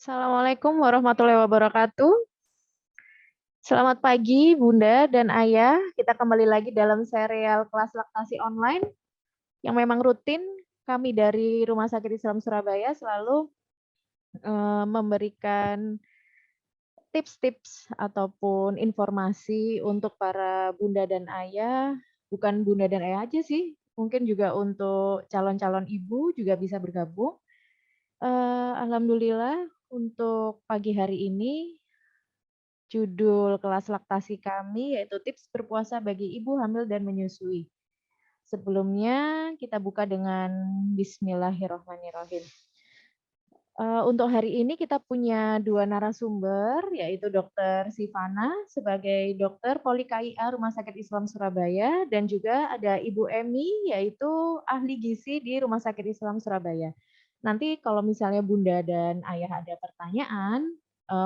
Assalamualaikum warahmatullahi wabarakatuh. Selamat pagi Bunda dan Ayah. Kita kembali lagi dalam serial kelas laktasi online yang memang rutin kami dari Rumah Sakit Islam Surabaya selalu memberikan tips-tips ataupun informasi untuk para Bunda dan Ayah, bukan Bunda dan Ayah aja sih, mungkin juga untuk calon-calon ibu juga bisa bergabung. Alhamdulillah untuk pagi hari ini judul kelas laktasi kami yaitu tips berpuasa bagi ibu hamil dan menyusui. Sebelumnya kita buka dengan bismillahirrohmanirrohim. Untuk hari ini kita punya 2 narasumber, yaitu Dokter Sivana sebagai dokter Poli KIA Rumah Sakit Islam Surabaya dan juga ada Ibu Emi yaitu ahli gizi di Rumah Sakit Islam Surabaya. Nanti kalau misalnya Bunda dan Ayah ada pertanyaan,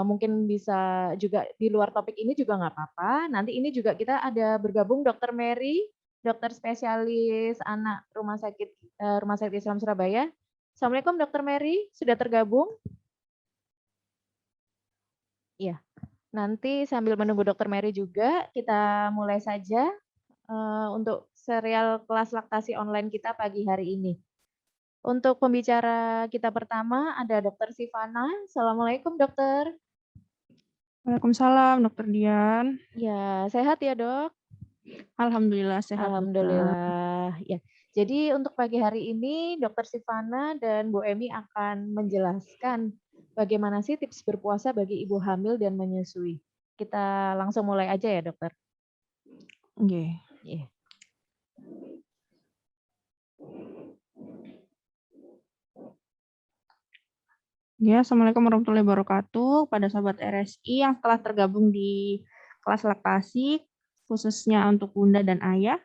mungkin bisa juga di luar topik ini juga nggak apa-apa. Nanti ini juga kita ada bergabung Dokter Mary, dokter spesialis anak Rumah Sakit Islam Surabaya. Assalamualaikum Dokter Mary, sudah tergabung? Iya, nanti sambil menunggu Dokter Mary juga, kita mulai saja untuk serial kelas laktasi online kita pagi hari ini. Untuk pembicara kita pertama ada Dokter Sivana. Assalamualaikum dokter. Waalaikumsalam, Dokter Dian. Ya, sehat ya dok? Alhamdulillah sehat, Dokter. Alhamdulillah. Ya, jadi untuk pagi hari ini Dokter Sivana dan Bu Emi akan menjelaskan bagaimana sih tips berpuasa bagi ibu hamil dan menyusui. Kita langsung mulai aja ya, Dokter. Nggih. Iya. Ya, Assalamualaikum warahmatullahi wabarakatuh. Pada sahabat RSI yang telah tergabung di kelas laktasi, khususnya untuk Bunda dan Ayah.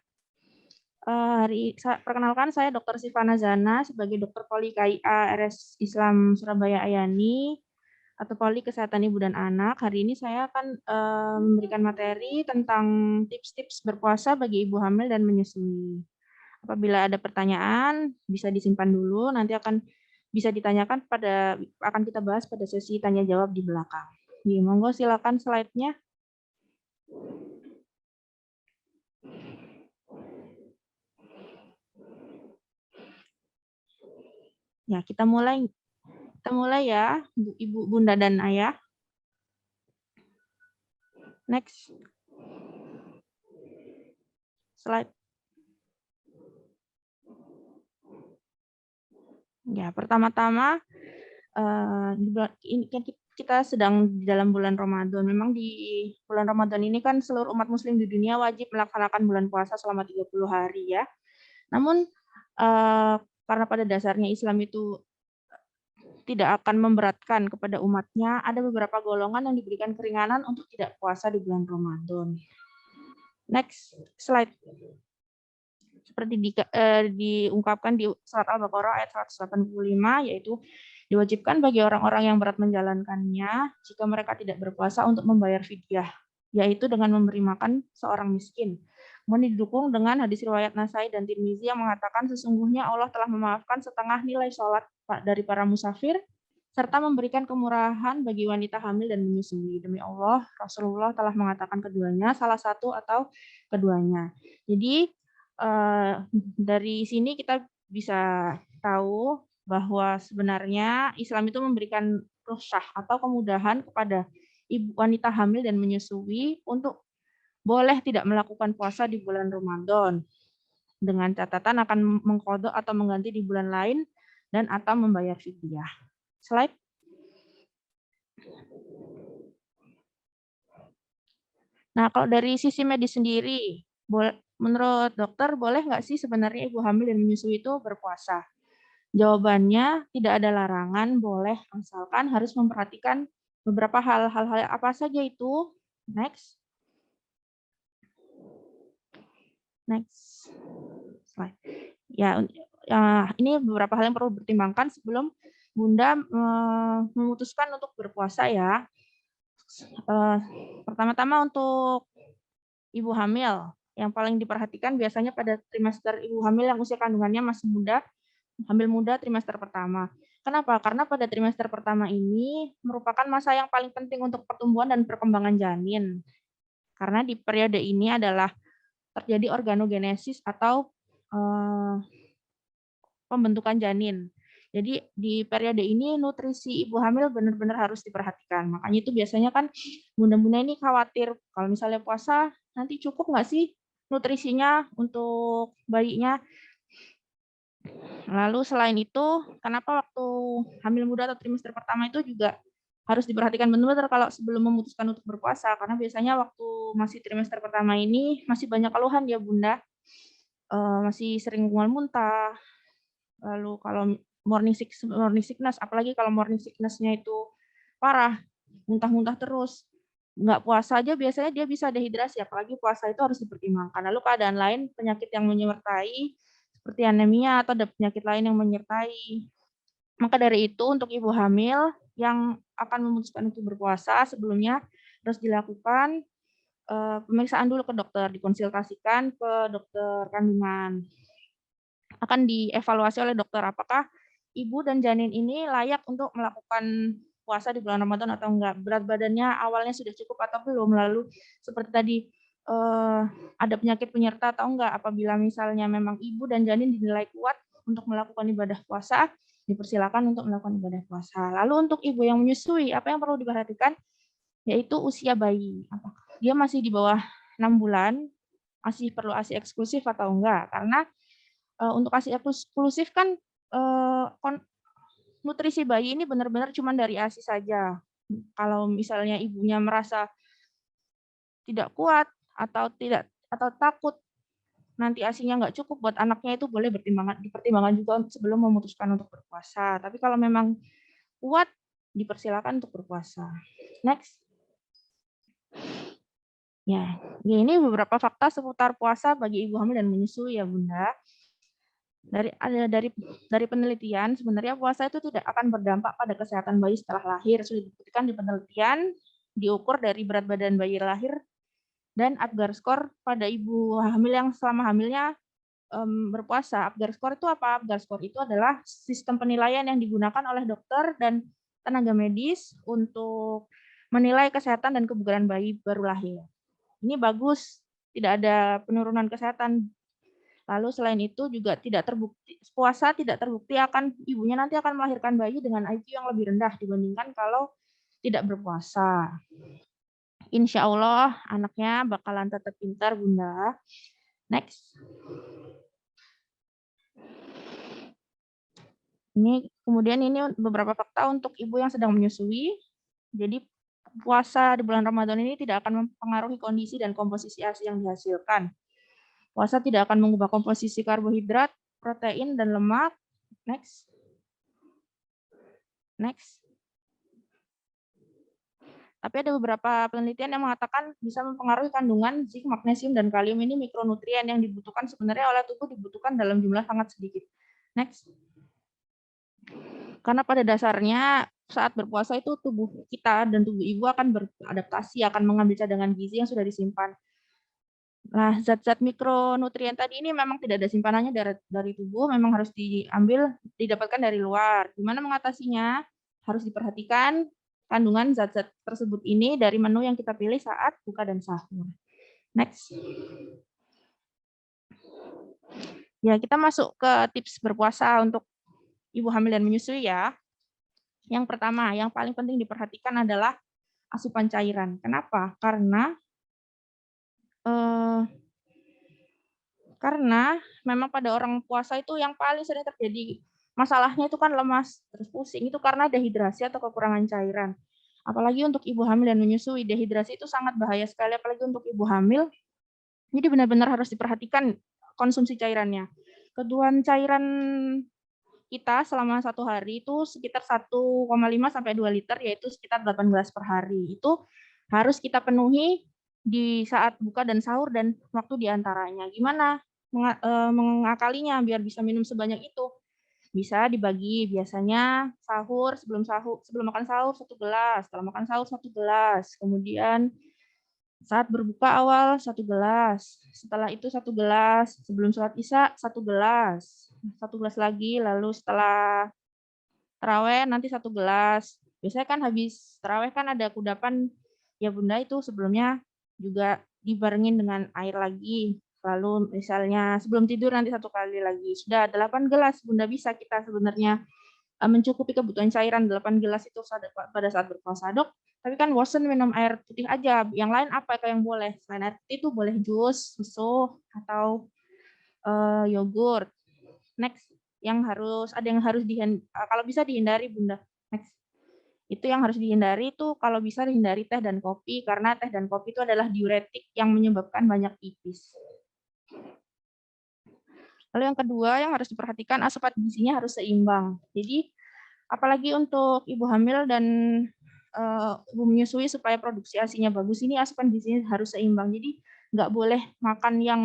Perkenalkan saya Dr. Sivana Zana sebagai dokter Poli KIA RS Islam Surabaya Ayani atau Poli Kesehatan Ibu dan Anak. Hari ini saya akan memberikan materi tentang tips-tips berpuasa bagi ibu hamil dan menyusui. Apabila ada pertanyaan, bisa disimpan dulu, nanti akan bisa ditanyakan akan kita bahas pada sesi tanya jawab di belakang. Monggo silakan slide-nya. Ya, kita mulai ya, Ibu, Bunda dan Ayah. Next. Slide. Ya, pertama-tama ini kan kita sedang di dalam bulan Ramadan. Memang di bulan Ramadan ini kan seluruh umat muslim di dunia wajib melaksanakan bulan puasa selama 30 hari ya. Namun karena pada dasarnya Islam itu tidak akan memberatkan kepada umatnya, ada beberapa golongan yang diberikan keringanan untuk tidak puasa di bulan Ramadan. Next slide. Seperti diungkapkan di surat Al-Baqarah ayat 185, yaitu diwajibkan bagi orang-orang yang berat menjalankannya jika mereka tidak berpuasa untuk membayar fidyah, yaitu dengan memberi makan seorang miskin. Kemudian didukung dengan hadis riwayat Nasai dan Tirmizi yang mengatakan sesungguhnya Allah telah memaafkan setengah nilai sholat dari para musafir serta memberikan kemurahan bagi wanita hamil dan menyusui. Demi Allah, Rasulullah telah mengatakan keduanya, salah satu atau keduanya. Jadi dari sini kita bisa tahu bahwa sebenarnya Islam itu memberikan rukhsah atau kemudahan kepada ibu wanita hamil dan menyusui untuk boleh tidak melakukan puasa di bulan Ramadan dengan catatan akan mengqadha atau mengganti di bulan lain dan atau membayar fidyah. Slide. Nah, kalau dari sisi medis sendiri, menurut dokter boleh nggak sih sebenarnya ibu hamil dan menyusui itu berpuasa? Jawabannya tidak ada larangan, boleh, asalkan harus memperhatikan beberapa hal-hal apa saja itu. Next. Next slide. Ya, ini beberapa hal yang perlu dipertimbangkan sebelum Bunda memutuskan untuk berpuasa ya. Pertama-tama untuk ibu hamil, yang paling diperhatikan biasanya pada trimester ibu hamil yang usia kandungannya masih muda, hamil muda trimester pertama. Kenapa? Karena pada trimester pertama ini merupakan masa yang paling penting untuk pertumbuhan dan perkembangan janin. Karena di periode ini adalah terjadi organogenesis atau pembentukan janin. Jadi di periode ini nutrisi ibu hamil benar-benar harus diperhatikan. Makanya itu biasanya kan bunda-bunda ini khawatir kalau misalnya puasa nanti cukup nggak sih nutrisinya untuk bayinya. Lalu selain itu, kenapa waktu hamil muda atau trimester pertama itu juga harus diperhatikan benar-benar kalau sebelum memutuskan untuk berpuasa, karena biasanya waktu masih trimester pertama ini masih banyak keluhan ya bunda, masih sering mual muntah, lalu kalau morning sickness, apalagi kalau morning sickness-nya itu parah, muntah-muntah terus, nggak puasa aja biasanya dia bisa dehidrasi, apalagi puasa itu harus dipertimbangkan. Lalu keadaan lain, penyakit yang menyertai, seperti anemia atau ada penyakit lain yang menyertai. Maka dari itu untuk ibu hamil yang akan memutuskan untuk berpuasa sebelumnya harus dilakukan pemeriksaan dulu ke dokter, dikonsultasikan ke dokter kandungan. Akan dievaluasi oleh dokter apakah ibu dan janin ini layak untuk melakukan puasa di bulan Ramadan atau enggak. Berat badannya awalnya sudah cukup atau belum. Lalu seperti tadi ada penyakit penyerta atau enggak. Apabila misalnya memang ibu dan janin dinilai kuat untuk melakukan ibadah puasa, dipersilakan untuk melakukan ibadah puasa. Lalu untuk ibu yang menyusui, apa yang perlu diperhatikan? Yaitu usia bayi. Apakah dia masih di bawah 6 bulan, masih perlu ASI eksklusif atau enggak? Karena untuk ASI eksklusif kan nutrisi bayi ini benar-benar cuma dari ASI saja. Kalau misalnya ibunya merasa tidak kuat atau takut nanti ASInya nggak cukup buat anaknya, itu boleh dipertimbangkan juga sebelum memutuskan untuk berpuasa. Tapi kalau memang kuat, dipersilakan untuk berpuasa. Next. Ya, ini beberapa fakta seputar puasa bagi ibu hamil dan menyusui ya Bunda. Dari penelitian sebenarnya puasa itu tidak akan berdampak pada kesehatan bayi setelah lahir. Sudah dibuktikan di penelitian, diukur dari berat badan bayi lahir dan Apgar score pada ibu hamil yang selama hamilnya berpuasa. Apgar score itu apa? Apgar score itu adalah sistem penilaian yang digunakan oleh dokter dan tenaga medis untuk menilai kesehatan dan kebugaran bayi baru lahir. Ini bagus, tidak ada penurunan kesehatan. Lalu selain itu juga puasa tidak terbukti akan ibunya nanti akan melahirkan bayi dengan IQ yang lebih rendah dibandingkan kalau tidak berpuasa. Insya Allah anaknya bakalan tetap pintar Bunda. Next. Kemudian ini beberapa fakta untuk ibu yang sedang menyusui. Jadi puasa di bulan Ramadan ini tidak akan mempengaruhi kondisi dan komposisi ASI yang dihasilkan. Puasa tidak akan mengubah komposisi karbohidrat, protein, dan lemak. Next. Next. Tapi ada beberapa penelitian yang mengatakan bisa mempengaruhi kandungan zinc, magnesium, dan kalium ini mikronutrien yang dibutuhkan sebenarnya oleh tubuh dibutuhkan dalam jumlah sangat sedikit. Next. Karena pada dasarnya saat berpuasa itu tubuh kita dan tubuh ibu akan beradaptasi, akan mengambil cadangan gizi yang sudah disimpan. Nah, zat-zat mikronutrien tadi ini memang tidak ada simpanannya dari tubuh, memang harus didapatkan dari luar. Gimana mengatasinya? Harus diperhatikan kandungan zat-zat tersebut ini dari menu yang kita pilih saat buka dan sahur. Next. Ya, kita masuk ke tips berpuasa untuk ibu hamil dan menyusui ya. Yang pertama, yang paling penting diperhatikan adalah asupan cairan. Kenapa? Karena memang pada orang puasa itu yang paling sering terjadi masalahnya itu kan lemas, terus pusing, itu karena dehidrasi atau kekurangan cairan. Apalagi untuk ibu hamil dan menyusui, dehidrasi itu sangat bahaya sekali, apalagi untuk ibu hamil. Jadi benar-benar harus diperhatikan konsumsi cairannya. Kebutuhan cairan kita selama 1 hari itu sekitar 1,5 sampai 2 liter, yaitu sekitar 8 gelas per hari. Itu harus kita penuhi di saat buka dan sahur dan waktu diantaranya. Gimana mengakalinya biar bisa minum sebanyak itu? Bisa dibagi, biasanya sebelum makan sahur 1 gelas, setelah makan sahur 1 gelas, kemudian saat berbuka awal 1 gelas, setelah itu 1 gelas, sebelum sholat Isya 1 gelas, 1 gelas lagi, lalu setelah Tarawih nanti 1 gelas. Biasanya kan habis tarawih kan ada kudapan, ya Bunda itu sebelumnya juga dibarengin dengan air lagi. Lalu misalnya sebelum tidur nanti 1 kali lagi. Sudah 8 gelas Bunda, bisa kita sebenarnya mencukupi kebutuhan cairan 8 gelas itu pada saat berpuasa. Dok, tapi kan bosen minum air putih aja. Yang lain apa yang boleh? Selain air putih itu boleh jus, susu, atau yogurt. Next, kalau bisa dihindari Bunda. Next. Itu yang harus dihindari itu kalau bisa dihindari teh dan kopi, karena teh dan kopi itu adalah diuretik yang menyebabkan banyak pipis. Lalu yang kedua yang harus diperhatikan, asupan gizinya harus seimbang. Jadi apalagi untuk ibu hamil dan ibu menyusui supaya produksi ASI-nya bagus, ini asupan gizinya harus seimbang. Jadi nggak boleh makan yang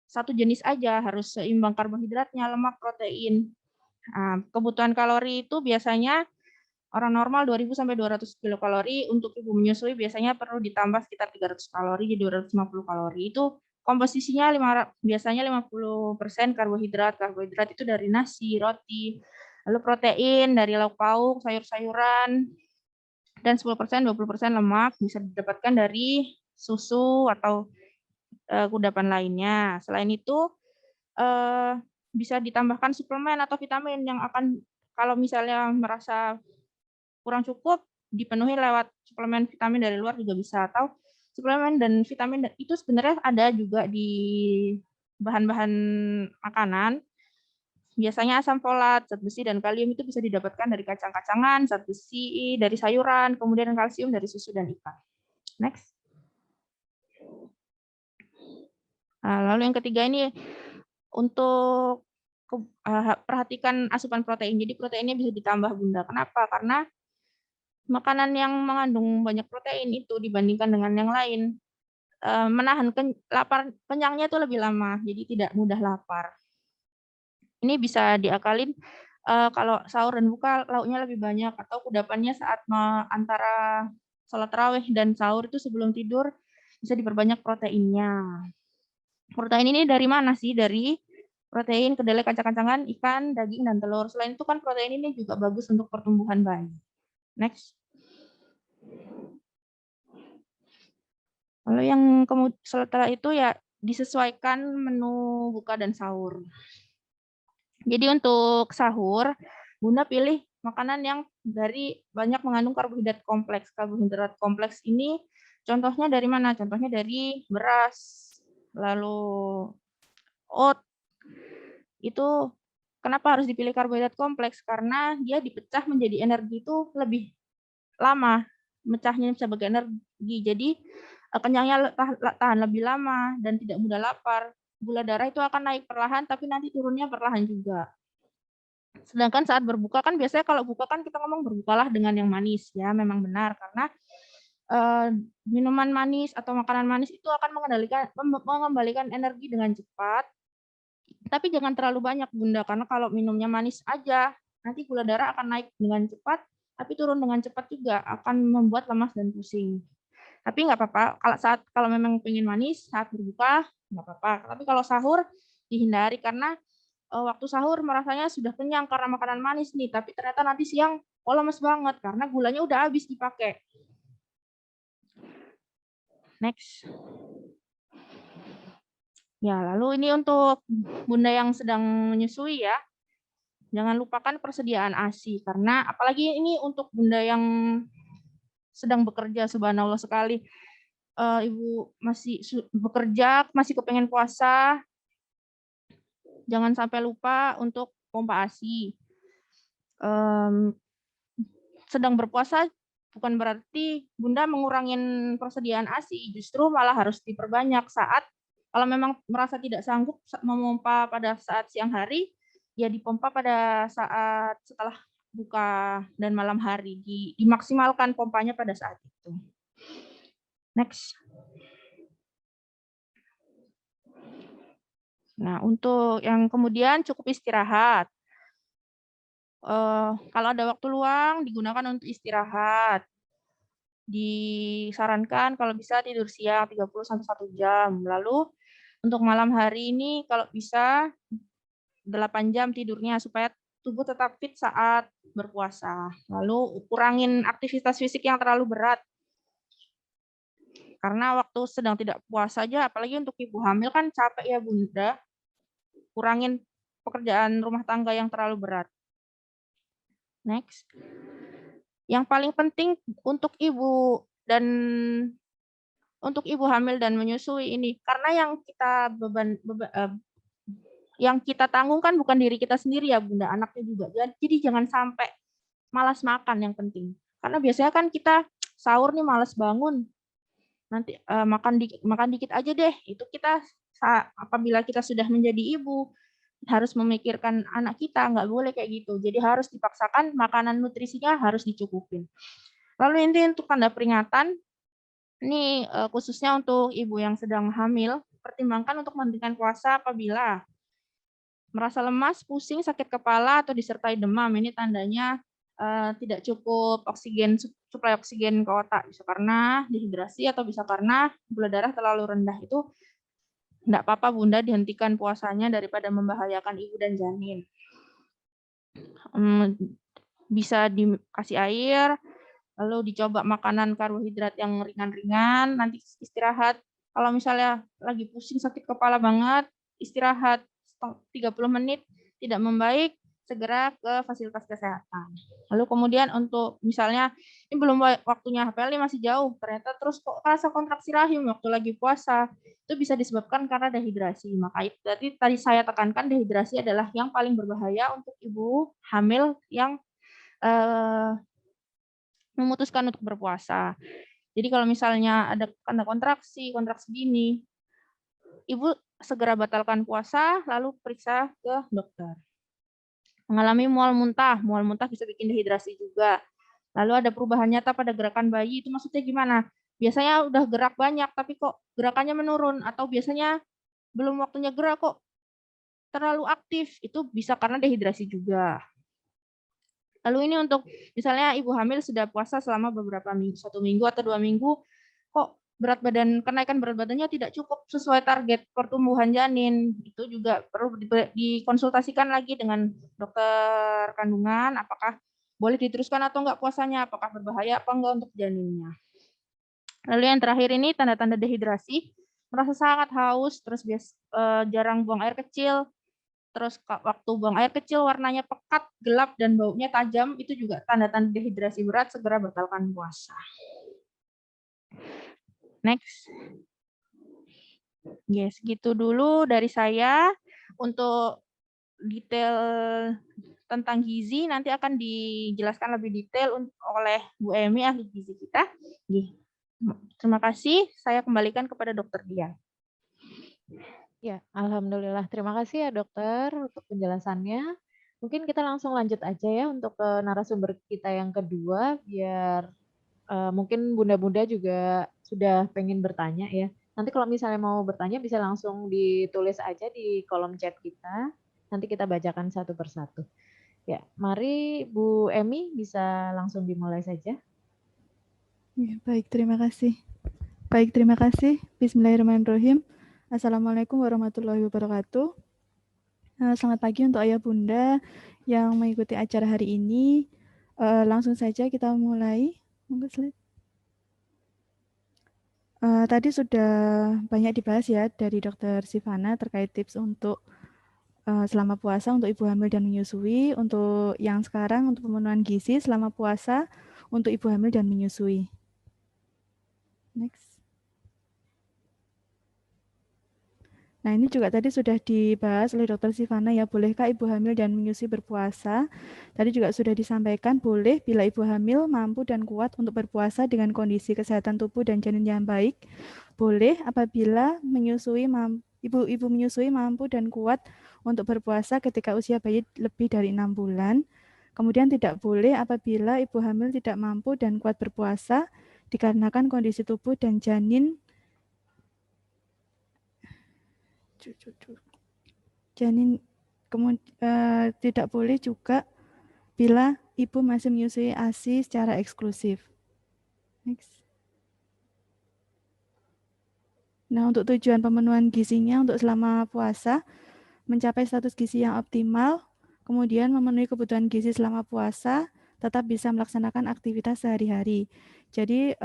satu jenis aja, harus seimbang karbohidratnya, lemak, protein. Nah, kebutuhan kalori itu biasanya orang normal 2000 sampai 200 kilokalori, untuk ibu menyusui biasanya perlu ditambah sekitar 300 kalori, jadi 250 kalori. Itu komposisinya biasanya 50% karbohidrat. Karbohidrat itu dari nasi, roti, lalu protein dari lauk pauk, sayur-sayuran, dan 10%, 20% lemak bisa didapatkan dari susu atau kudapan lainnya. Selain itu, bisa ditambahkan suplemen atau vitamin yang akan, kalau misalnya merasa kurang cukup, dipenuhi lewat suplemen vitamin dari luar juga bisa, atau suplemen dan vitamin itu sebenarnya ada juga di bahan-bahan makanan. Biasanya asam folat, zat besi, dan kalium itu bisa didapatkan dari kacang-kacangan, zat besi dari sayuran, kemudian kalsium dari susu dan ikan. Next. Nah, lalu yang ketiga ini untuk perhatikan asupan protein. Jadi proteinnya bisa ditambah Bunda. Kenapa? Karena makanan yang mengandung banyak protein itu dibandingkan dengan yang lain, menahan kenyangnya itu lebih lama, jadi tidak mudah lapar. Ini bisa diakalin kalau sahur dan buka lauknya lebih banyak, atau kudapannya saat antara sholat tarawih dan sahur itu sebelum tidur bisa diperbanyak proteinnya. Protein ini dari mana sih? Dari protein kedelai, kacang-kacangan, ikan, daging, dan telur. Selain itu kan protein ini juga bagus untuk pertumbuhan bayi. Next. Lalu yang setelah itu ya disesuaikan menu buka dan sahur. Jadi untuk sahur, Bunda pilih makanan yang banyak mengandung karbohidrat kompleks. Karbohidrat kompleks ini contohnya dari mana? Contohnya dari beras, lalu oat. Itu kenapa harus dipilih karbohidrat kompleks? Karena dia dipecah menjadi energi itu lebih lama. Mecahnya sebagai energi. Jadi kenyangnya tahan lebih lama dan tidak mudah lapar. Gula darah itu akan naik perlahan, tapi nanti turunnya perlahan juga. Sedangkan saat berbuka kan biasanya kalau buka kan kita ngomong berbukalah dengan yang manis, ya memang benar, karena minuman manis atau makanan manis itu akan mengembalikan energi dengan cepat, tapi jangan terlalu banyak Bunda, karena kalau minumnya manis aja nanti gula darah akan naik dengan cepat, tapi turun dengan cepat juga, akan membuat lemas dan pusing. Tapi nggak apa-apa, kalau memang pengen manis saat berbuka nggak apa-apa. Tapi kalau sahur dihindari, karena waktu sahur merasanya sudah kenyang karena makanan manis nih, tapi ternyata nanti siang lemes banget karena gulanya udah habis dipakai. Next. Ya, lalu ini untuk Bunda yang sedang menyusui ya. Jangan lupakan persediaan ASI, karena apalagi ini untuk Bunda yang sedang bekerja, subhanallah sekali. Ibu masih bekerja, masih kepengen puasa, jangan sampai lupa untuk pompa ASI. Sedang berpuasa bukan berarti Bunda mengurangin persediaan ASI, justru malah harus diperbanyak saat kalau memang merasa tidak sanggup memompa pada saat siang hari, ya dipompa pada saat setelah buka dan malam hari, dimaksimalkan pompanya pada saat itu. Next. Nah, untuk yang kemudian cukup istirahat. Kalau ada waktu luang digunakan untuk istirahat. Disarankan kalau bisa tidur siang 30 sampai 1 jam. Lalu untuk malam hari ini kalau bisa 8 jam tidurnya supaya tubuh tetap fit saat berpuasa. Lalu kurangin aktivitas fisik yang terlalu berat. Karena waktu sedang tidak puasa aja, apalagi untuk ibu hamil kan capek ya Bunda. Kurangin pekerjaan rumah tangga yang terlalu berat. Next. Yang paling penting untuk ibu hamil dan menyusui ini, karena yang kita tanggung kan bukan diri kita sendiri ya Bunda, anaknya juga. Jadi jangan sampai malas makan yang penting. Karena biasanya kan kita sahur nih malas bangun. Nanti makan dikit aja deh. Itu kita apabila kita sudah menjadi ibu harus memikirkan anak kita, nggak boleh kayak gitu. Jadi harus dipaksakan makanan nutrisinya harus dicukupin. Lalu ini untuk tanda peringatan, ini khususnya untuk ibu yang sedang hamil, pertimbangkan untuk menghentikan puasa apabila merasa lemas, pusing, sakit kepala, atau disertai demam. Ini tandanya tidak cukup oksigen, suplai oksigen ke otak. Bisa karena dehidrasi atau bisa karena gula darah terlalu rendah. Itu enggak apa-apa Bunda dihentikan puasanya daripada membahayakan ibu dan janin. Bisa dikasih air, lalu dicoba makanan karbohidrat yang ringan-ringan, nanti istirahat. Kalau misalnya lagi pusing, sakit kepala banget, istirahat 30 menit, tidak membaik, segera ke fasilitas kesehatan. Lalu kemudian untuk misalnya, ini belum waktunya HPL masih jauh, ternyata terus kok rasa kontraksi rahim waktu lagi puasa, itu bisa disebabkan karena dehidrasi. Maka itu tadi saya tekankan dehidrasi adalah yang paling berbahaya untuk ibu hamil yang memutuskan untuk berpuasa. Jadi kalau misalnya ada tanda kontraksi dini, ibu segera batalkan puasa, lalu periksa ke dokter. Mengalami mual muntah bisa bikin dehidrasi juga. Lalu ada perubahan nyata pada gerakan bayi, itu maksudnya gimana? Biasanya udah gerak banyak, tapi kok gerakannya menurun, atau biasanya belum waktunya gerak kok terlalu aktif, itu bisa karena dehidrasi juga. Lalu ini untuk misalnya ibu hamil sudah puasa selama beberapa minggu, 1 minggu atau 2 minggu, kok kenaikan berat badannya tidak cukup sesuai target pertumbuhan janin, itu juga perlu dikonsultasikan lagi dengan dokter kandungan, apakah boleh diteruskan atau enggak puasanya, apakah berbahaya apa enggak untuk janinnya. Lalu yang terakhir ini tanda-tanda dehidrasi, merasa sangat haus, terus jarang buang air kecil, terus waktu buang air kecil warnanya pekat, gelap, dan baunya tajam, itu juga tanda-tanda dehidrasi berat, segera batalkan puasa. Next. Yes, gitu dulu dari saya. Untuk detail tentang gizi nanti akan dijelaskan lebih detail oleh Bu Emi, ahli gizi kita. Terima kasih, saya kembalikan kepada Dokter Dian. Ya, alhamdulillah. Terima kasih ya dokter untuk penjelasannya. Mungkin kita langsung lanjut aja ya untuk narasumber kita yang kedua, biar mungkin bunda-bunda juga sudah pengen bertanya ya. Nanti kalau misalnya mau bertanya bisa langsung ditulis aja di kolom chat kita. Nanti kita bacakan satu persatu. Ya, mari Bu Emi bisa langsung dimulai saja. Ya, baik, terima kasih. Bismillahirrahmanirrahim. Assalamualaikum warahmatullahi wabarakatuh. Selamat pagi untuk ayah bunda yang mengikuti acara hari ini. Langsung saja kita mulai. Tadi sudah banyak dibahas ya dari Dr. Sivana terkait tips untuk selama puasa untuk ibu hamil dan menyusui. Untuk yang sekarang untuk pemenuhan gizi selama puasa untuk ibu hamil dan menyusui. Next. Nah, ini juga tadi sudah dibahas oleh Dr. Sivana ya, bolehkah ibu hamil dan menyusui berpuasa? Tadi juga sudah disampaikan boleh bila ibu hamil mampu dan kuat untuk berpuasa dengan kondisi kesehatan tubuh dan janin yang baik. Boleh apabila ibu menyusui mampu dan kuat untuk berpuasa ketika usia bayi lebih dari 6 bulan. Kemudian tidak boleh apabila ibu hamil tidak mampu dan kuat berpuasa dikarenakan kondisi tubuh dan janin tidak boleh juga bila ibu masih menyusui ASI secara eksklusif. Next. Nah, untuk tujuan pemenuhan gizinya untuk selama puasa, mencapai status gizi yang optimal, Kemudian memenuhi kebutuhan gizi selama puasa, tetap bisa melaksanakan aktivitas sehari-hari. Jadi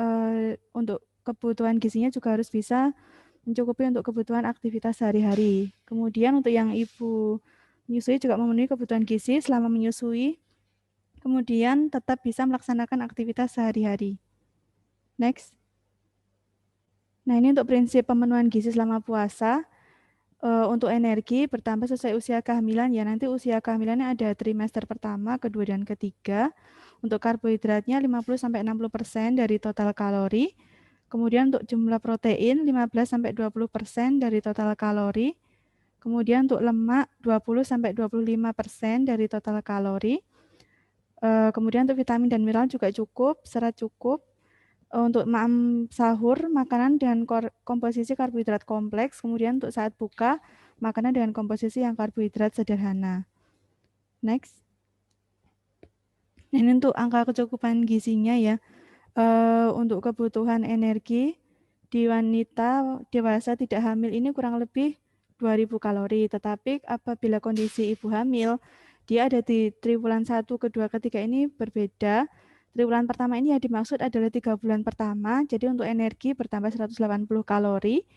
untuk kebutuhan gizinya juga harus bisa mencukupi untuk kebutuhan aktivitas sehari-hari. Kemudian untuk yang ibu menyusui juga memenuhi kebutuhan gizi selama menyusui, kemudian tetap bisa melaksanakan aktivitas sehari-hari. Next. Nah, ini untuk prinsip pemenuhan gizi selama puasa. Untuk energi bertambah sesuai usia kehamilan ya. Nanti usia kehamilannya ada trimester pertama, kedua, dan ketiga. Untuk karbohidratnya 50-60% dari total kalori. Kemudian untuk jumlah protein 15-20% dari total kalori. Kemudian untuk lemak 20-25% dari total kalori. Kemudian untuk vitamin dan mineral juga cukup, serat cukup. Untuk sahur, makanan dengan komposisi karbohidrat kompleks. Kemudian untuk saat buka, makanan dengan komposisi yang karbohidrat sederhana. Next. Nah, ini untuk angka kecukupan gizinya ya. Untuk kebutuhan energi di wanita dewasa tidak hamil ini kurang lebih 2000 kalori. Tetapi apabila kondisi ibu hamil, dia ada di triwulan 1, kedua, ketiga ini berbeda. Triwulan pertama ini yang dimaksud adalah 3 bulan pertama, jadi untuk energi bertambah 180 kalori.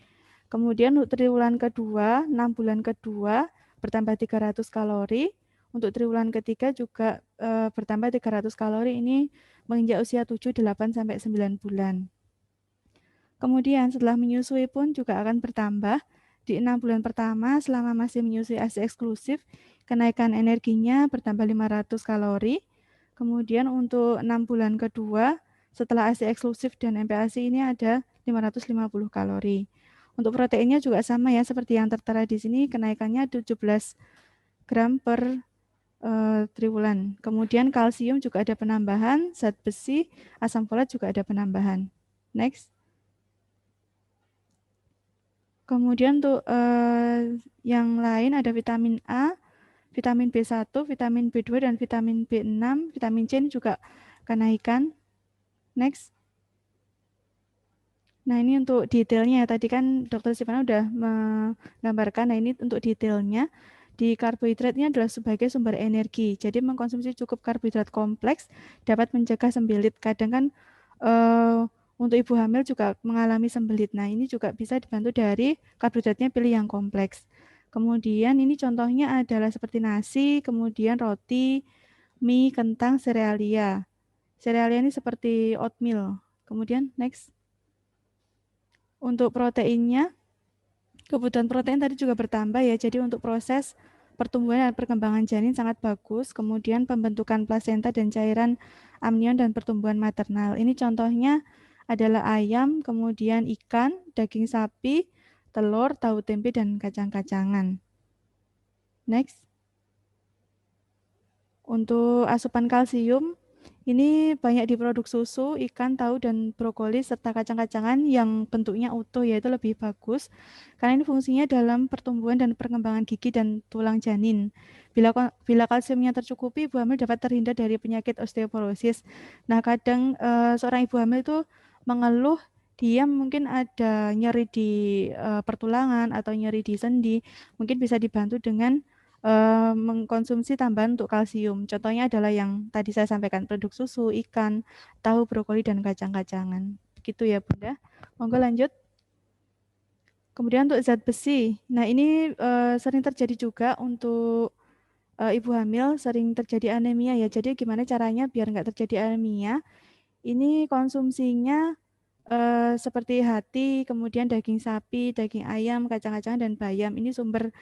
Kemudian untuk triwulan kedua, 6 bulan kedua bertambah 300 kalori. Untuk triwulan ketiga juga bertambah 300 kalori, ini menginjak usia 7, 8, sampai 9 bulan. Kemudian setelah menyusui pun juga akan bertambah. Di 6 bulan pertama selama masih menyusui ASI eksklusif, kenaikan energinya bertambah 500 kalori. Kemudian untuk 6 bulan kedua setelah ASI eksklusif dan MPASI ini ada 550 kalori. Untuk proteinnya juga sama ya, seperti yang tertera di sini, kenaikannya 17 gram per triwulan. Kemudian kalsium juga ada penambahan, zat besi, asam folat juga ada penambahan. Next. Kemudian untuk yang lain ada vitamin A, vitamin B1, vitamin B2, dan vitamin B6, vitamin C ini juga kenaikan. Next. Nah, ini untuk detailnya. Tadi kan Dr. Sivana udah menggambarkan. Nah, ini untuk detailnya. Di karbohidrat ini adalah sebagai sumber energi. Jadi mengkonsumsi cukup karbohidrat kompleks dapat mencegah sembelit. Kadang kan untuk ibu hamil juga mengalami sembelit. Nah, ini juga bisa dibantu dari karbohidratnya pilih yang kompleks. Kemudian ini contohnya adalah seperti nasi, kemudian roti, mie, kentang, serealia. Serealia ini seperti oatmeal. Kemudian next. Untuk proteinnya, kebutuhan protein tadi juga bertambah ya. Jadi untuk proses pertumbuhan dan perkembangan janin sangat bagus. Kemudian pembentukan plasenta dan cairan amnion dan pertumbuhan maternal. Ini contohnya adalah ayam, kemudian ikan, daging sapi, telur, tahu tempe, dan kacang-kacangan. Next. Untuk asupan kalsium, ini banyak di produk susu, ikan, tahu, dan brokoli, serta kacang-kacangan yang bentuknya utuh, yaitu lebih bagus. Karena ini fungsinya dalam pertumbuhan dan perkembangan gigi dan tulang janin. Bila kalsiumnya tercukupi, ibu hamil dapat terhindar dari penyakit osteoporosis. Nah, kadang seorang ibu hamil itu mengeluh dia mungkin ada nyeri di pertulangan atau nyeri di sendi, mungkin bisa dibantu dengan mengkonsumsi tambahan untuk kalsium. Contohnya adalah yang tadi saya sampaikan, produk susu, ikan, tahu, brokoli, dan kacang-kacangan. Begitu ya, Bunda. Monggo lanjut. Kemudian untuk zat besi. Nah, ini sering terjadi juga untuk ibu hamil, sering terjadi anemia ya. Jadi gimana caranya biar nggak terjadi anemia? Ini konsumsinya seperti hati, kemudian daging sapi, daging ayam, kacang-kacangan, dan bayam. Ini sumber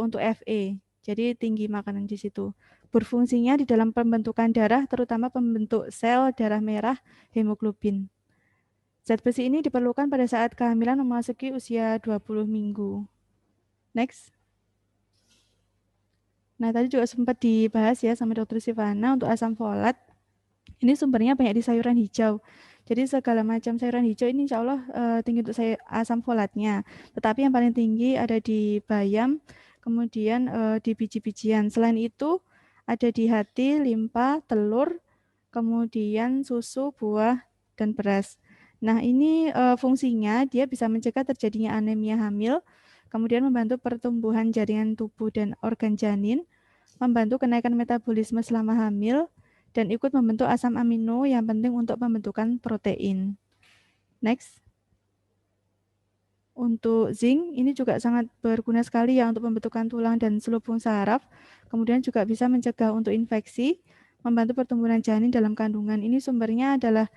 untuk Fe. Jadi tinggi makanan di situ. Berfungsinya di dalam pembentukan darah, terutama pembentuk sel darah merah hemoglobin. Zat besi ini diperlukan pada saat kehamilan memasuki usia 20 minggu. Next. Nah, tadi juga sempat dibahas ya sama Dr. Sivana untuk asam folat. Ini sumbernya banyak di sayuran hijau. Jadi segala macam sayuran hijau ini insya Allah tinggi untuk asam folatnya. Tetapi yang paling tinggi ada di bayam, kemudian di biji-bijian. Selain itu ada di hati, limpa, telur, kemudian susu, buah, dan beras. Nah, ini fungsinya dia bisa mencegah terjadinya anemia hamil, kemudian membantu pertumbuhan jaringan tubuh dan organ janin, membantu kenaikan metabolisme selama hamil, dan ikut membentuk asam amino yang penting untuk pembentukan protein. Next. Untuk zinc, ini juga sangat berguna sekali ya untuk pembentukan tulang dan selubung saraf. Kemudian juga bisa mencegah untuk infeksi, membantu pertumbuhan janin dalam kandungan. Ini sumbernya adalah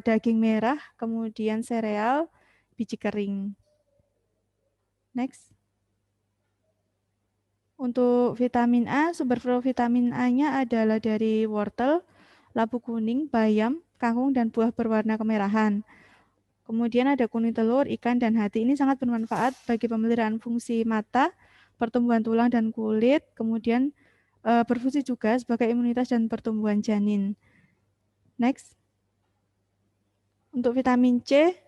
daging merah, kemudian sereal, biji kering. Next. Untuk vitamin A, sumber provitamin A-nya adalah dari wortel, labu kuning, bayam, kangkung, dan buah berwarna kemerahan. Kemudian ada kuning telur, ikan, dan hati. Ini sangat bermanfaat bagi pemeliharaan fungsi mata, pertumbuhan tulang dan kulit, kemudian berfungsi juga sebagai imunitas dan pertumbuhan janin. Next. Untuk vitamin C,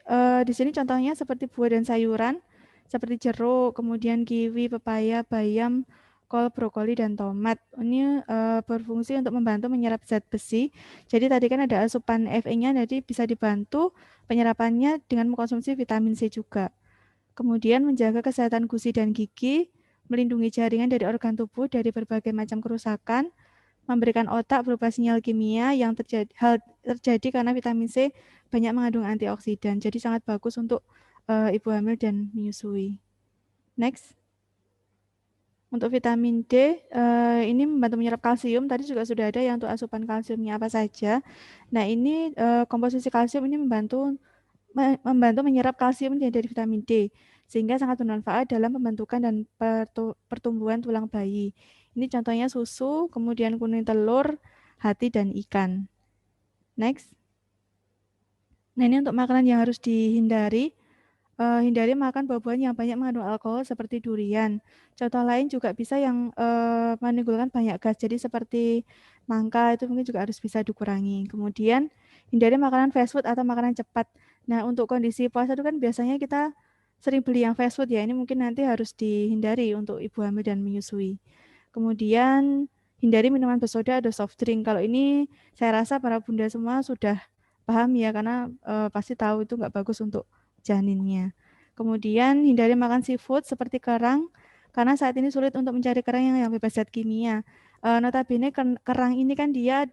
di sini contohnya seperti buah dan sayuran, seperti jeruk, kemudian kiwi, pepaya, bayam, kol, brokoli, dan tomat. Ini berfungsi untuk membantu menyerap zat besi. Jadi tadi kan ada asupan Fe-nya, jadi bisa dibantu penyerapannya dengan mengkonsumsi vitamin C juga. Kemudian menjaga kesehatan gusi dan gigi, melindungi jaringan dari organ tubuh dari berbagai macam kerusakan, memberikan otak berupa sinyal kimia yang terjadi karena vitamin C banyak mengandung antioksidan. Jadi sangat bagus untuk ibu hamil dan menyusui. Next. Untuk vitamin D, ini membantu menyerap kalsium. Tadi juga sudah ada yang untuk asupan kalsiumnya apa saja. Nah, ini komposisi kalsium ini membantu menyerap kalsium dari vitamin D, sehingga sangat bermanfaat dalam pembentukan dan pertumbuhan tulang bayi. Ini contohnya susu, kemudian kuning telur, hati, dan ikan. Next. Nah, ini untuk makanan yang harus dihindari. Hindari makan buah-buahan yang banyak mengandung alkohol seperti durian. Contoh lain juga bisa yang menimbulkan banyak gas, jadi seperti nangka itu mungkin juga harus bisa dikurangi. Kemudian hindari makanan fast food atau makanan cepat. Nah, untuk kondisi puasa itu kan biasanya kita sering beli yang fast food ya, ini mungkin nanti harus dihindari untuk ibu hamil dan menyusui. Kemudian hindari minuman bersoda atau soft drink. Kalau ini saya rasa para bunda semua sudah paham ya, karena pasti tahu itu nggak bagus untuk janinnya. Kemudian hindari makan seafood seperti kerang, karena saat ini sulit untuk mencari kerang yang bebas zat kimia. Notabene kerang ini kan dia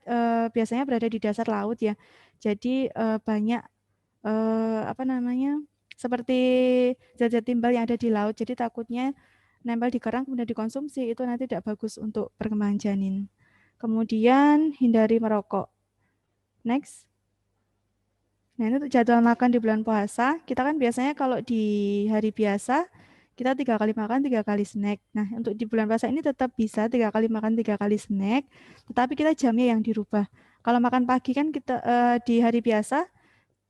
biasanya berada di dasar laut ya, jadi banyak seperti zat-zat timbal yang ada di laut. Jadi takutnya nempel di kerang kemudian dikonsumsi, itu nanti tidak bagus untuk perkembangan janin. Kemudian hindari merokok. Next. Nah, ini untuk jadwal makan di bulan puasa. Kita kan biasanya kalau di hari biasa, kita 3 kali makan, 3 kali snack. Nah, untuk di bulan puasa ini tetap bisa 3 kali makan, 3 kali snack, tetapi kita jamnya yang dirubah. Kalau makan pagi kan kita di hari biasa,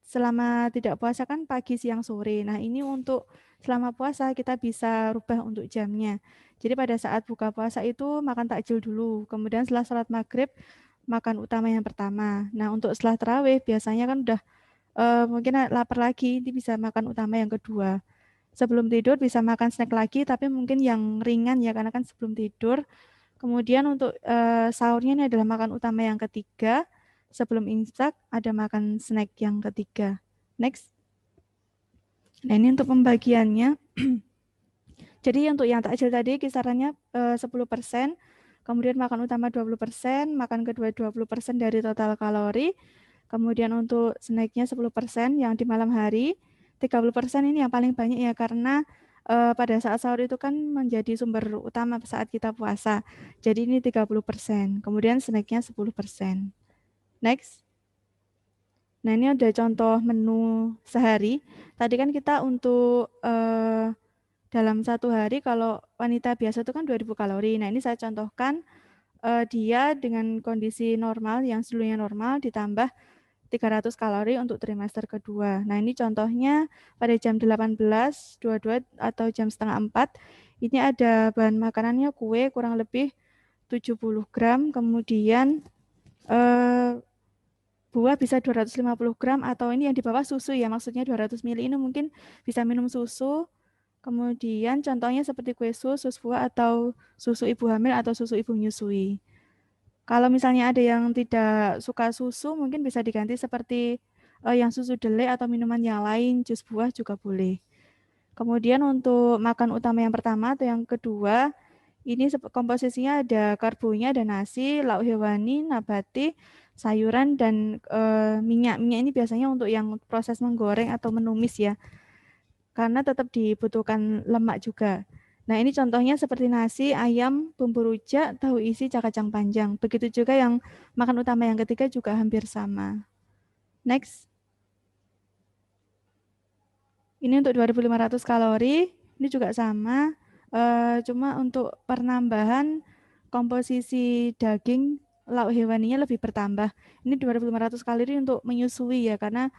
selama tidak puasa kan pagi, siang, sore. Nah, ini untuk selama puasa kita bisa rubah untuk jamnya. Jadi pada saat buka puasa itu makan takjil dulu, kemudian setelah sholat maghrib, makan utama yang pertama. Nah, untuk setelah tarawih biasanya kan udah mungkin lapar lagi, ini bisa makan utama yang kedua. Sebelum tidur bisa makan snack lagi, tapi mungkin yang ringan ya, karena kan sebelum tidur. Kemudian untuk sahurnya ini adalah makan utama yang ketiga. Sebelum imsak ada makan snack yang ketiga. Next. Nah, ini untuk pembagiannya. Jadi untuk yang takjil tadi kisarannya 10%, kemudian makan utama 20%, makan kedua 20% dari total kalori. Kemudian untuk snacknya 10% yang di malam hari, 30% ini yang paling banyak ya, karena pada saat sahur itu kan menjadi sumber utama saat kita puasa. Jadi ini 30%, kemudian snacknya 10%. Next. Nah, ini ada contoh menu sehari. Tadi kan kita untuk dalam satu hari kalau wanita biasa itu kan 2000 kalori. Nah, ini saya contohkan dia dengan kondisi normal yang sebelumnya normal ditambah 300 kalori untuk trimester kedua. Nah, ini contohnya pada jam 18.22 atau jam setengah 4. Ini ada bahan makanannya kue kurang lebih 70 gram, kemudian buah bisa 250 gram, atau ini yang di bawah susu ya, maksudnya 200 ml ini mungkin bisa minum susu. Kemudian contohnya seperti kue sus buah, atau susu ibu hamil atau susu ibu menyusui. Kalau misalnya ada yang tidak suka susu, mungkin bisa diganti seperti yang susu delek atau minuman yang lain, jus buah juga boleh. Kemudian untuk makan utama yang pertama atau yang kedua, Ini komposisinya ada karbonya, ada nasi, lauk hewani, nabati, sayuran, dan minyak. Minyak ini biasanya untuk yang proses menggoreng atau menumis ya, karena tetap dibutuhkan lemak juga. Nah, ini contohnya seperti nasi, ayam, bumbu rujak, tahu isi, kacang panjang. Begitu juga yang makan utama yang ketiga juga hampir sama. Next. Ini untuk 2.500 kalori, ini juga sama. Cuma untuk penambahan komposisi daging, lauk hewaninya lebih bertambah. Ini 2.500 kalori untuk menyusui ya, karena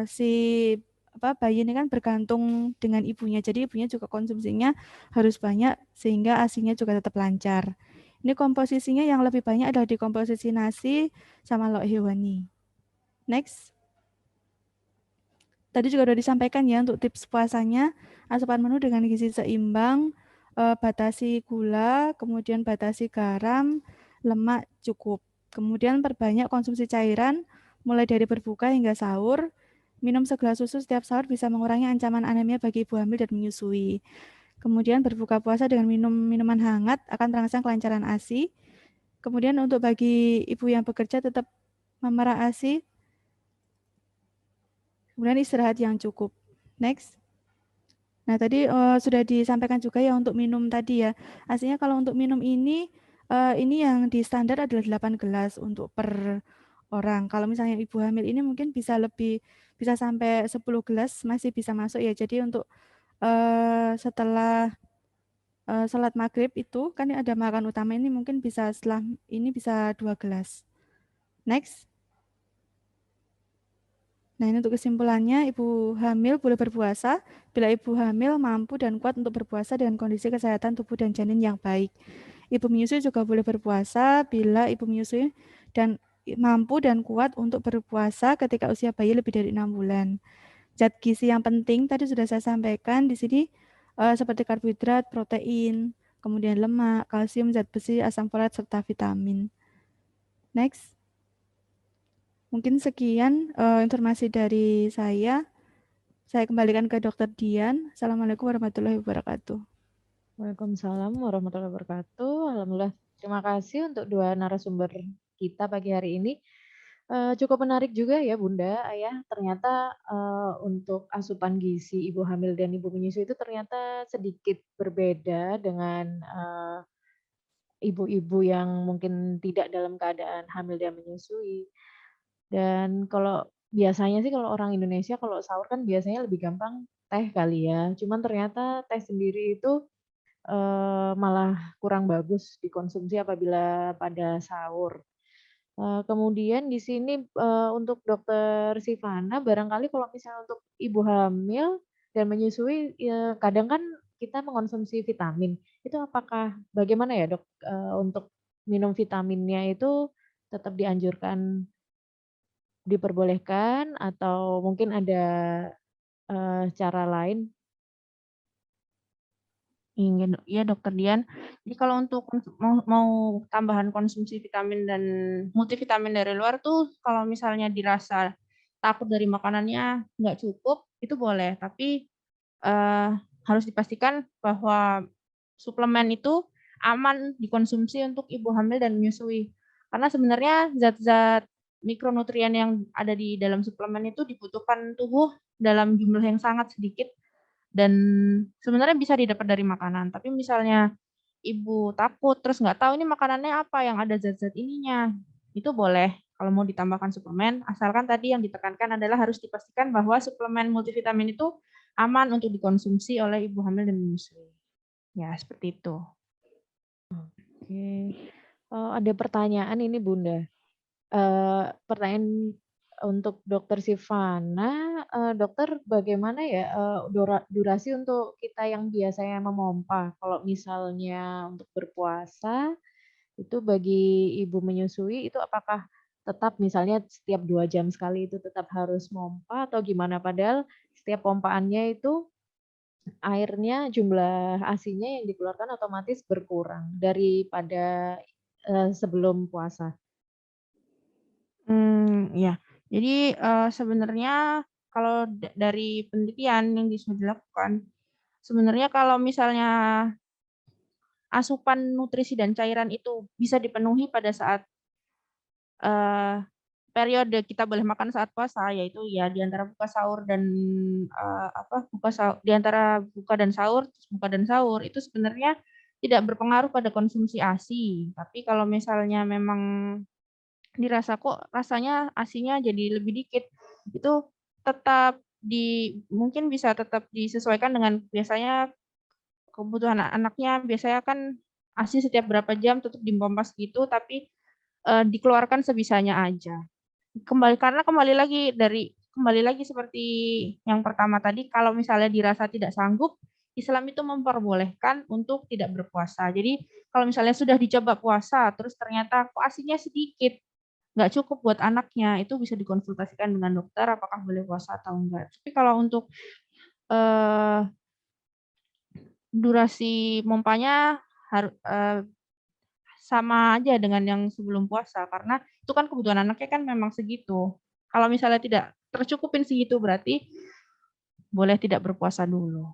si bayi ini kan bergantung dengan ibunya. Jadi ibunya juga konsumsinya harus banyak sehingga ASINya juga tetap lancar. Ini komposisinya yang lebih banyak adalah di komposisi nasi sama lauk hewani. Next. Tadi juga sudah disampaikan ya untuk tips puasanya, asupan menu dengan gizi seimbang, batasi gula, kemudian batasi garam, lemak cukup. Kemudian perbanyak konsumsi cairan, mulai dari berbuka hingga sahur. Minum segelas susu setiap sahur bisa mengurangi ancaman anemia bagi ibu hamil dan menyusui. Kemudian berbuka puasa dengan minum minuman hangat akan terangsang kelancaran ASI. Kemudian untuk bagi ibu yang bekerja tetap memerah ASI. Kemudian istirahat yang cukup. Next. Nah, tadi sudah disampaikan juga ya untuk minum tadi ya. Aslinya kalau untuk minum ini yang di standar adalah 8 gelas untuk per orang. Kalau misalnya ibu hamil ini mungkin bisa sampai 10 gelas masih bisa masuk ya. Jadi untuk setelah salat maghrib itu kan ada makan utama ini mungkin bisa setelah ini bisa 2 gelas. Next. Nah, ini untuk kesimpulannya, ibu hamil boleh berpuasa bila ibu hamil mampu dan kuat untuk berpuasa dengan kondisi kesehatan tubuh dan janin yang baik. Ibu menyusui juga boleh berpuasa bila ibu menyusui dan mampu dan kuat untuk berpuasa ketika usia bayi lebih dari 6 bulan. Zat gizi yang penting tadi sudah saya sampaikan di sini seperti karbohidrat, protein, kemudian lemak, kalsium, zat besi, asam folat, serta vitamin. Next. Mungkin sekian informasi dari saya. Saya kembalikan ke Dr. Dian. Assalamualaikum warahmatullahi wabarakatuh. Waalaikumsalam warahmatullahi wabarakatuh. Alhamdulillah, terima kasih untuk dua narasumber kita pagi hari ini. Cukup menarik juga ya Bunda, Ayah. Ternyata untuk asupan gizi ibu hamil dan ibu menyusui itu ternyata sedikit berbeda dengan ibu-ibu yang mungkin tidak dalam keadaan hamil dan menyusui. Dan kalau biasanya sih kalau orang Indonesia kalau sahur kan biasanya lebih gampang teh kali ya. Cuman ternyata teh sendiri itu malah kurang bagus dikonsumsi apabila pada sahur. Kemudian di sini untuk Dokter Sivana barangkali kalau misalnya untuk ibu hamil dan menyusui kadang kan kita mengonsumsi vitamin. Itu apakah bagaimana ya Dok untuk minum vitaminnya itu tetap dianjurkan diperbolehkan atau mungkin ada cara lain? Ingin ya Dokter Dian. Jadi kalau untuk mau tambahan konsumsi vitamin dan multivitamin dari luar tuh kalau misalnya dirasa takut dari makanannya nggak cukup, itu boleh. Tapi harus dipastikan bahwa suplemen itu aman dikonsumsi untuk ibu hamil dan menyusui. Karena sebenarnya zat-zat mikronutrien yang ada di dalam suplemen itu dibutuhkan tubuh dalam jumlah yang sangat sedikit dan sebenarnya bisa didapat dari makanan. Tapi misalnya ibu takut terus nggak tahu ini makanannya apa yang ada zat-zat ininya, itu boleh kalau mau ditambahkan suplemen, asalkan tadi yang ditekankan adalah harus dipastikan bahwa suplemen multivitamin itu aman untuk dikonsumsi oleh ibu hamil dan menyusui. Ya, seperti itu. Oke. Ada pertanyaan ini Bunda. Pertanyaan untuk Dokter Sivana, dokter bagaimana ya durasi untuk kita yang biasanya memompa? Kalau misalnya untuk berpuasa itu bagi ibu menyusui itu apakah tetap misalnya setiap 2 jam sekali itu tetap harus mompa atau gimana? Padahal setiap pompaannya itu airnya jumlah ASI-nya yang dikeluarkan otomatis berkurang daripada sebelum puasa. Ya. Jadi sebenarnya kalau dari penelitian yang sudah dilakukan, sebenarnya kalau misalnya asupan nutrisi dan cairan itu bisa dipenuhi pada saat periode kita boleh makan saat puasa, yaitu ya di antara buka sahur dan di antara buka dan sahur itu sebenarnya tidak berpengaruh pada konsumsi ASI. Tapi kalau misalnya memang dirasa kok rasanya ASI-nya jadi lebih dikit, itu tetap mungkin bisa tetap disesuaikan dengan biasanya kebutuhan anaknya. Biasanya kan ASI setiap berapa jam tetap dipompas gitu, tapi dikeluarkan sebisanya aja. Karena kembali lagi seperti yang pertama tadi, kalau misalnya dirasa tidak sanggup, Islam itu memperbolehkan untuk tidak berpuasa. Jadi kalau misalnya sudah dicoba puasa, terus ternyata kok ASI-nya sedikit, nggak cukup buat anaknya, itu bisa dikonsultasikan dengan dokter apakah boleh puasa atau enggak. Tapi kalau untuk durasi pompanya sama aja dengan yang sebelum puasa, karena itu kan kebutuhan anaknya kan memang segitu. Kalau misalnya tidak tercukupin segitu, berarti boleh tidak berpuasa dulu.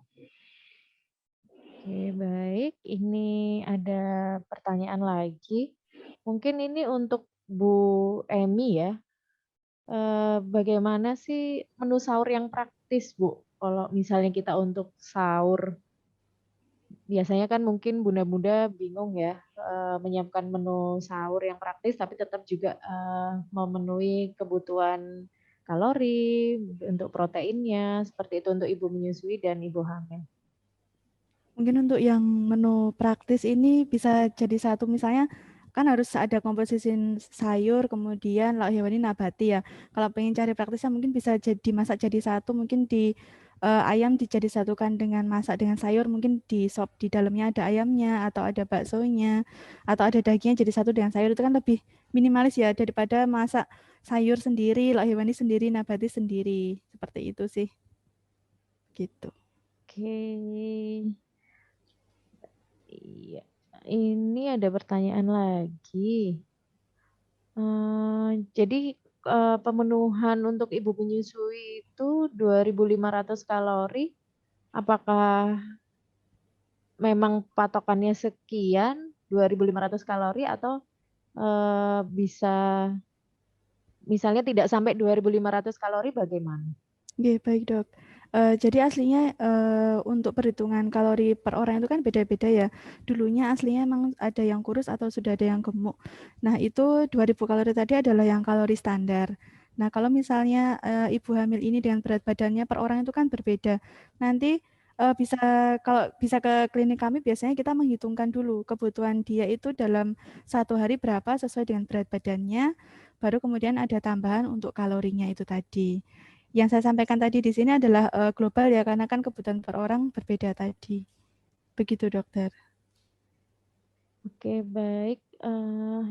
Oke, baik. Ini ada pertanyaan lagi. Mungkin ini untuk Bu Emi ya. Bagaimana sih menu sahur yang praktis, Bu? Kalau misalnya kita untuk sahur, biasanya kan mungkin bunda-bunda bingung ya, menyiapkan menu sahur yang praktis tapi tetap juga, memenuhi kebutuhan kalori, untuk proteinnya, seperti itu untuk ibu menyusui dan ibu hamil. Mungkin untuk yang menu praktis ini bisa jadi satu, misalnya kan harus ada komposisi sayur, kemudian lauk hewani nabati ya. Kalau pengen cari praktisnya mungkin bisa dimasak jadi satu, mungkin ayam satukan dengan masak dengan sayur, mungkin di sop di dalamnya ada ayamnya atau ada baksonya atau ada dagingnya jadi satu dengan sayur, itu kan lebih minimalis ya daripada masak sayur sendiri, lauk hewani sendiri, nabati sendiri. Seperti itu sih. Gitu. Oke. Iya. Ini ada pertanyaan lagi. Jadi, pemenuhan untuk ibu menyusui itu 2.500 kalori, apakah memang patokannya sekian, 2.500 kalori atau, bisa misalnya tidak sampai 2.500 kalori bagaimana? Oke, baik dok. Jadi aslinya untuk perhitungan kalori per orang itu kan beda-beda ya. Dulunya aslinya emang ada yang kurus atau sudah ada yang gemuk. Nah itu 2.000 kalori tadi adalah yang kalori standar. Nah kalau misalnya ibu hamil ini dengan berat badannya per orang itu kan berbeda. Nanti kalau bisa ke klinik kami biasanya kita menghitungkan dulu kebutuhan dia itu dalam satu hari berapa sesuai dengan berat badannya. Baru kemudian ada tambahan untuk kalorinya itu tadi. Yang saya sampaikan tadi di sini adalah global ya, karena kan kebutuhan per orang berbeda tadi. Begitu dokter. Oke, baik.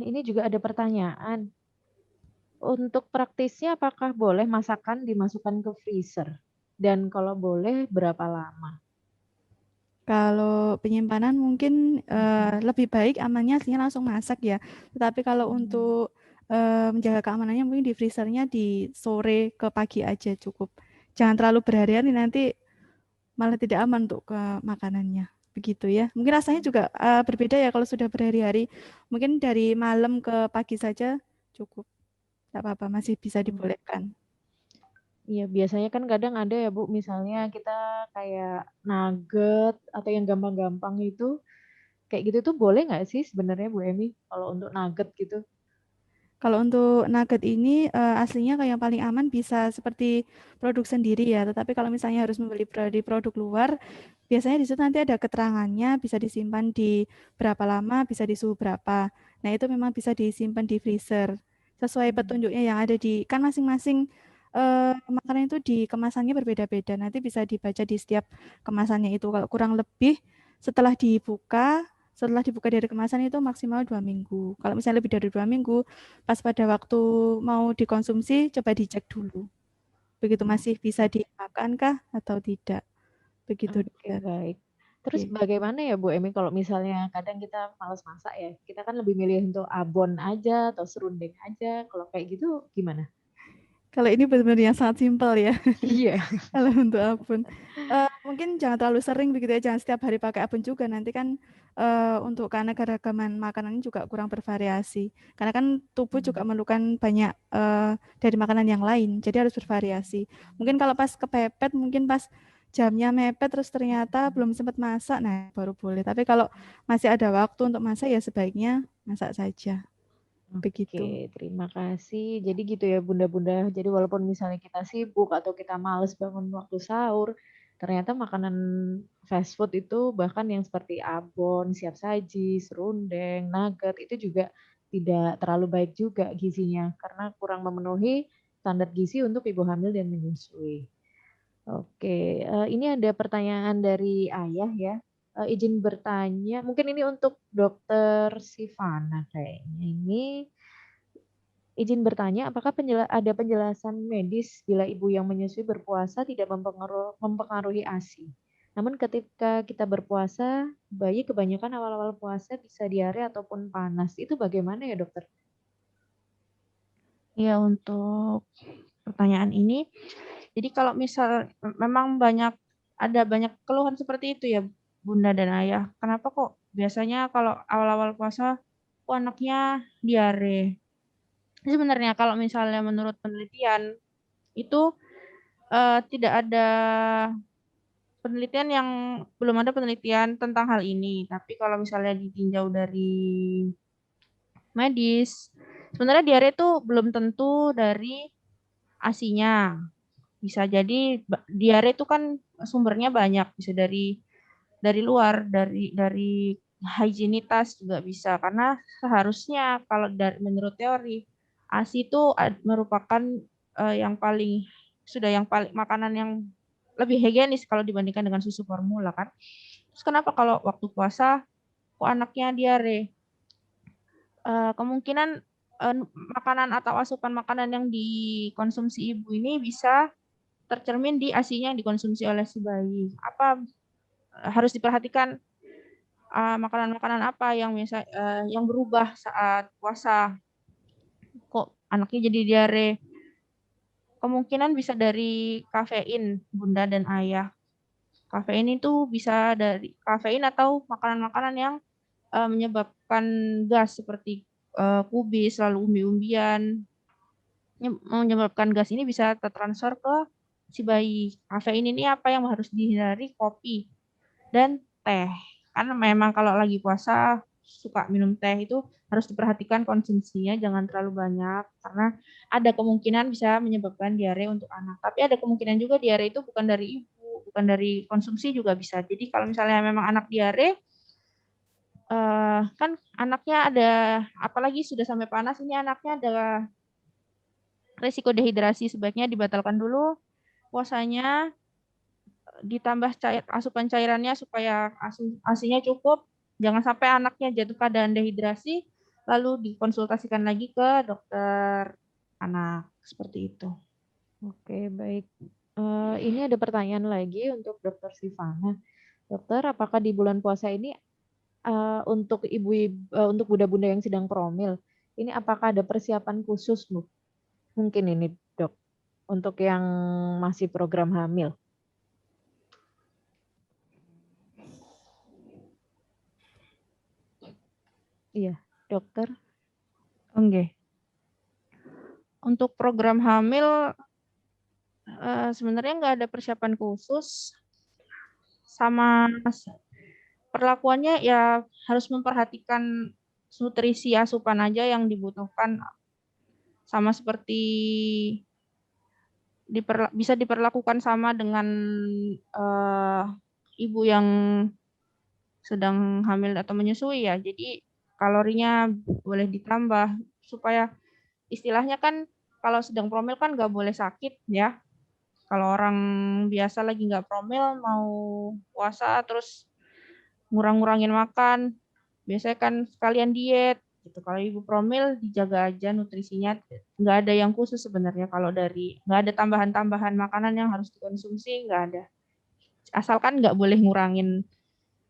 Ini juga ada pertanyaan. Untuk praktisnya apakah boleh masakan dimasukkan ke freezer? Dan kalau boleh berapa lama? Kalau penyimpanan mungkin lebih baik amannya aslinya langsung masak ya. Tetapi kalau untuk menjaga keamanannya mungkin di freezernya di sore ke pagi aja cukup. Jangan terlalu berhari-hari, nanti malah tidak aman untuk ke makanannya. Begitu ya. Mungkin rasanya juga berbeda ya kalau sudah berhari-hari. Mungkin dari malam ke pagi saja cukup. Tidak apa-apa, masih bisa dibolehkan. Iya, biasanya kan kadang ada ya Bu, misalnya kita kayak nugget atau yang gampang-gampang itu, kayak gitu tuh boleh nggak sih sebenarnya Bu Emi, kalau untuk nugget gitu? Kalau untuk nugget ini aslinya kayak yang paling aman bisa seperti produk sendiri ya. Tetapi kalau misalnya harus membeli dari produk luar, biasanya di situ nanti ada keterangannya, bisa disimpan di berapa lama, bisa di suhu berapa. Nah itu memang bisa disimpan di freezer sesuai petunjuknya yang ada di, kan masing-masing makanan itu di kemasannya berbeda-beda. Nanti bisa dibaca di setiap kemasannya itu. Kalau kurang lebih setelah dibuka dari kemasan itu maksimal 2 minggu. Kalau misalnya lebih dari 2 minggu, pas pada waktu mau dikonsumsi, coba dicek dulu. Begitu masih bisa dimakan kah atau tidak. Begitu Oke, dokter. baik. Terus Oke. bagaimana ya Bu Emi kalau misalnya kadang kita malas masak ya, kita kan lebih milih untuk abon aja atau serundeng aja, kalau kayak gitu gimana? Kalau ini benar-benar yang sangat simpel ya. Iya. Kalau untuk abon. Mungkin jangan terlalu sering begitu ya, jangan setiap hari pakai abon juga. Nanti kan untuk keanekaragaman makanan juga kurang bervariasi. Karena kan tubuh juga memerlukan banyak dari makanan yang lain, jadi harus bervariasi. Mungkin kalau pas kepepet, mungkin pas jamnya mepet terus ternyata belum sempat masak, nah baru boleh. Tapi kalau masih ada waktu untuk masak ya sebaiknya masak saja. Begitu. Oke, terima kasih. Jadi gitu ya Bunda-Bunda. Jadi walaupun misalnya kita sibuk atau kita males bangun waktu sahur, ternyata makanan fast food itu bahkan yang seperti abon, siap saji, serundeng, nugget itu juga tidak terlalu baik juga gizinya karena kurang memenuhi standar gizi untuk ibu hamil dan menyusui. Oke, ini ada pertanyaan dari ayah ya. Izin bertanya, mungkin ini untuk Dokter Sivana kayaknya. Ini izin bertanya, apakah ada penjelasan medis bila ibu yang menyusui berpuasa tidak mempengaruhi ASI? Namun ketika kita berpuasa, bayi kebanyakan awal-awal puasa bisa diare ataupun panas. Itu bagaimana ya dokter? Ya, untuk pertanyaan ini, jadi kalau misal memang ada banyak keluhan seperti itu ya Bunda dan Ayah. Kenapa kok biasanya kalau awal-awal puasa kok anaknya diare? Sebenarnya kalau misalnya menurut penelitian itu tidak ada belum ada penelitian tentang hal ini. Tapi kalau misalnya ditinjau dari medis, sebenarnya diare itu belum tentu dari ASI-nya. Bisa jadi diare itu kan sumbernya banyak, bisa dari luar, dari higienitas juga bisa. Karena seharusnya kalau menurut teori ASI itu merupakan yang paling makanan yang lebih higienis kalau dibandingkan dengan susu formula kan. Terus kenapa kalau waktu puasa kok anaknya diare? Kemungkinan makanan atau asupan makanan yang dikonsumsi ibu ini bisa tercermin di ASI-nya yang dikonsumsi oleh si bayi. Apa harus diperhatikan makanan-makanan apa yang berubah saat puasa? Kok anaknya jadi diare? Kemungkinan bisa dari kafein, Bunda dan Ayah. Kafein itu bisa dari kafein atau makanan-makanan yang menyebabkan gas seperti kubis, lalu umbi-umbian. Menyebabkan gas ini bisa tertransfer ke si bayi. Kafein ini apa yang harus dihindari? Kopi dan teh. Karena memang kalau lagi puasa suka minum teh itu harus diperhatikan konsumsinya jangan terlalu banyak karena ada kemungkinan bisa menyebabkan diare untuk anak. Tapi ada kemungkinan juga diare itu bukan dari ibu, bukan dari konsumsi juga bisa. Jadi kalau misalnya memang anak diare kan anaknya ada apalagi sudah sampai panas ini anaknya ada risiko dehidrasi sebaiknya dibatalkan dulu puasanya ditambah asupan cairannya supaya asinya cukup. Jangan sampai anaknya jatuh keadaan dehidrasi, lalu dikonsultasikan lagi ke dokter anak. Seperti itu. Oke, baik. Ini ada pertanyaan lagi untuk Dokter Sivana. Dokter, apakah di bulan puasa ini untuk untuk bunda-bunda yang sedang promil, ini apakah ada persiapan khusus, Bu? Mungkin ini, Dok, untuk yang masih program hamil. Iya, dokter. Oke. Untuk program hamil sebenarnya nggak ada persiapan khusus. Sama perlakuannya ya harus memperhatikan nutrisi asupan aja yang dibutuhkan. Sama seperti bisa diperlakukan sama dengan ibu yang sedang hamil atau menyusui ya. Jadi kalorinya boleh ditambah supaya istilahnya kan kalau sedang promil kan nggak boleh sakit ya. Kalau orang biasa lagi nggak promil mau puasa terus ngurang-ngurangin makan, biasanya kan sekalian diet. Gitu. Kalau ibu promil dijaga aja nutrisinya, nggak ada yang khusus sebenarnya kalau nggak ada tambahan-tambahan makanan yang harus dikonsumsi, nggak ada. Asalkan nggak boleh ngurangin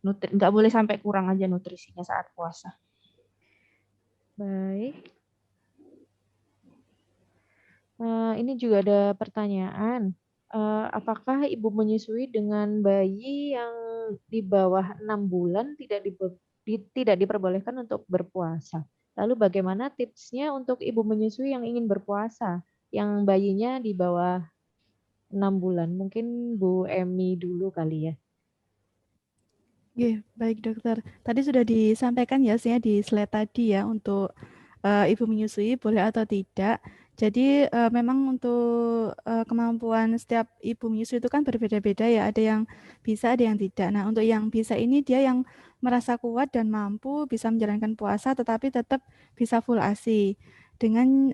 nggak boleh sampai kurang aja nutrisinya saat puasa. Baik. Ini juga ada pertanyaan. apakah ibu menyusui dengan bayi yang di bawah 6 bulan tidak diperbolehkan untuk berpuasa? Lalu bagaimana tipsnya untuk ibu menyusui yang ingin berpuasa, yang bayinya di bawah 6 bulan? Mungkin Bu Emi dulu kali ya. Oke, baik dokter. Tadi sudah disampaikan ya, di slide tadi ya untuk ibu menyusui boleh atau tidak. Jadi memang untuk kemampuan setiap ibu menyusui itu kan berbeda-beda ya. Ada yang bisa, ada yang tidak. Nah, untuk yang bisa ini dia yang merasa kuat dan mampu bisa menjalankan puasa, tetapi tetap bisa full ASI dengan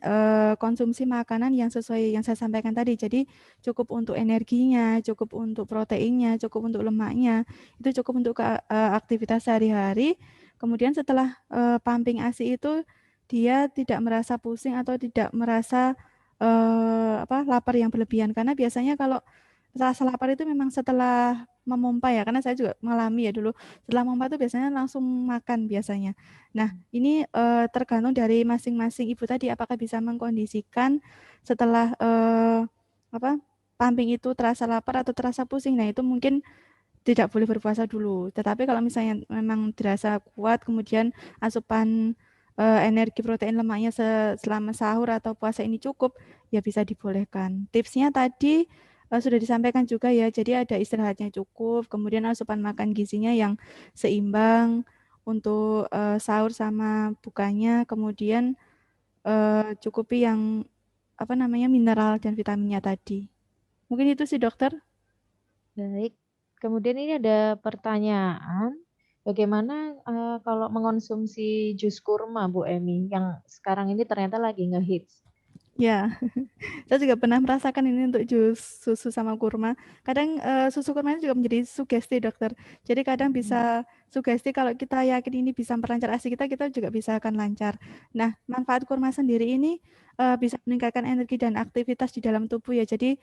konsumsi makanan yang sesuai yang saya sampaikan tadi. Jadi cukup untuk energinya, cukup untuk proteinnya, cukup untuk lemaknya, itu cukup untuk aktivitas sehari-hari. Kemudian setelah pumping ASI itu dia tidak merasa pusing atau tidak merasa lapar yang berlebihan, karena biasanya kalau rasa lapar itu memang setelah memompa ya, karena saya juga mengalami ya dulu, setelah memompa itu biasanya langsung makan biasanya. Nah, ini tergantung dari masing-masing ibu tadi apakah bisa mengkondisikan setelah pumping itu terasa lapar atau terasa pusing. Nah, itu mungkin tidak boleh berpuasa dulu. Tetapi kalau misalnya memang dirasa kuat, kemudian asupan energi protein lemaknya selama sahur atau puasa ini cukup, ya bisa dibolehkan. Tipsnya tadi sudah disampaikan juga ya, jadi ada istirahatnya cukup, kemudian asupan makan gizinya yang seimbang untuk sahur sama bukanya, kemudian cukupi yang mineral dan vitaminnya tadi. Mungkin itu sih dokter. Baik. Kemudian ini ada pertanyaan, bagaimana kalau mengonsumsi jus kurma Bu Emi yang sekarang ini ternyata lagi ngehits? Ya, saya juga pernah merasakan ini untuk jus susu sama kurma. Kadang susu kurma ini juga menjadi sugesti dokter. Jadi kadang bisa sugesti kalau kita yakin ini bisa memperlancar ASI kita, kita juga bisa akan lancar. Nah, manfaat kurma sendiri ini bisa meningkatkan energi dan aktivitas di dalam tubuh ya. Jadi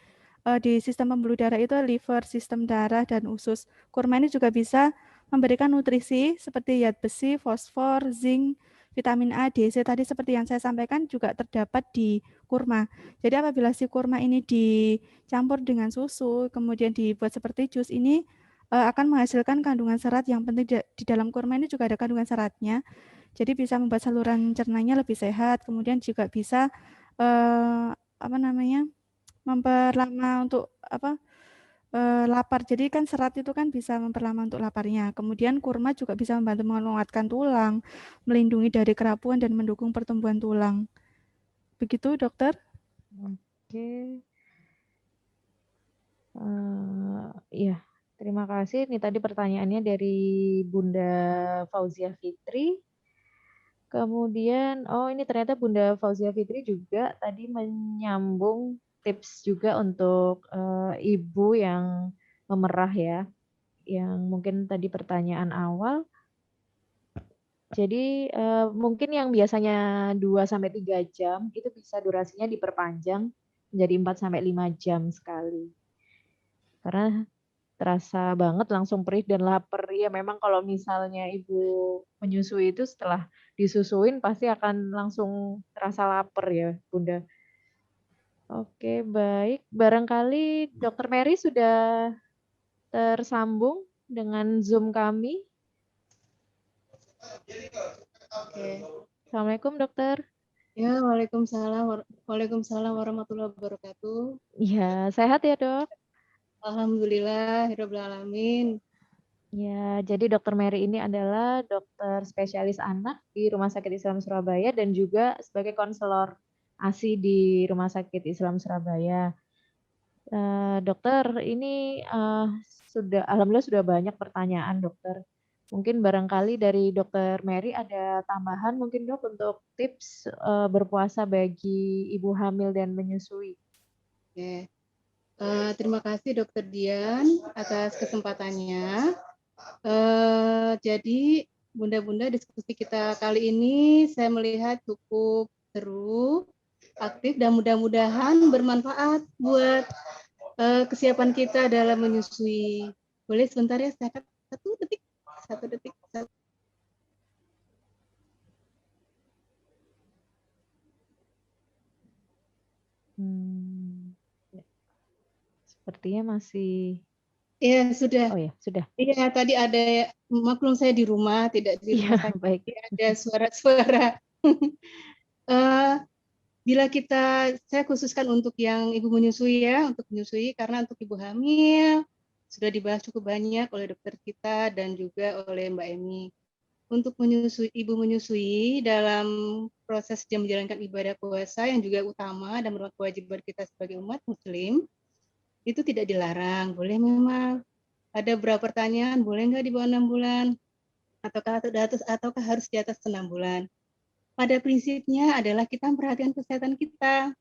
di sistem pembuluh darah itu liver, sistem darah, dan usus. Kurma ini juga bisa memberikan nutrisi seperti zat besi, fosfor, zinc, vitamin A, D, C tadi seperti yang saya sampaikan juga terdapat di kurma. Jadi apabila si kurma ini dicampur dengan susu, kemudian dibuat seperti jus, ini akan menghasilkan kandungan serat yang penting di dalam kurma ini juga ada kandungan seratnya. Jadi bisa membuat saluran cernanya lebih sehat, kemudian juga bisa eh, memperlama untuk lapar. Jadi kan serat itu kan bisa memperlama untuk laparnya. Kemudian kurma juga bisa membantu menguatkan tulang, melindungi dari kerapuan dan mendukung pertumbuhan tulang. Begitu, dokter? Oke. Iya, terima kasih. Ini tadi pertanyaannya dari Bunda Fauzia Fitri. Kemudian, ini ternyata Bunda Fauzia Fitri juga tadi menyambung tips juga untuk ibu yang memerah ya, yang mungkin tadi pertanyaan awal. Jadi mungkin yang biasanya 2-3 jam itu bisa durasinya diperpanjang menjadi 4-5 jam sekali. Karena terasa banget langsung perih dan lapar. Ya memang kalau misalnya ibu menyusui itu setelah disusuin pasti akan langsung terasa lapar ya Bunda. Oke, baik. Barangkali Dokter Mary sudah tersambung dengan Zoom kami. Oke. Assalamualaikum dokter. Ya, Waalaikumsalam warahmatullahi wabarakatuh. Ya, sehat ya dok? Alhamdulillah, Rabbil Alamin. Ya, jadi Dokter Mary ini adalah dokter spesialis anak di Rumah Sakit Islam Surabaya dan juga sebagai konselor ASI di Rumah Sakit Islam Surabaya. Dokter, ini alhamdulillah sudah banyak pertanyaan dokter. Mungkin barangkali dari Dokter Mary ada tambahan mungkin dok untuk tips berpuasa bagi ibu hamil dan menyusui. Oke. Terima kasih Dokter Dian atas kesempatannya. Jadi Bunda-bunda, diskusi kita kali ini saya melihat cukup seru, aktif, dan mudah-mudahan bermanfaat buat kesiapan kita dalam menyusui. Boleh sebentar ya, saya satu detik. Hmm. Sepertinya masih. Ya, sudah. Oh ya, sudah. Iya, tadi ada, maklum saya di rumah, tidak di Iya, rumah sakit, baik. ada suara-suara. Bila saya khususkan untuk yang ibu menyusui ya, untuk menyusui, karena untuk ibu hamil sudah dibahas cukup banyak oleh dokter kita dan juga oleh Mbak Emi. Untuk ibu menyusui dalam proses dia menjalankan ibadah puasa yang juga utama dan merupakan kewajiban kita sebagai umat muslim, itu tidak dilarang, boleh memang. Ada beberapa pertanyaan, boleh nggak di bawah 6 bulan? Ataukah harus di atas 6 bulan? Pada prinsipnya adalah kita memperhatikan kesehatan kita.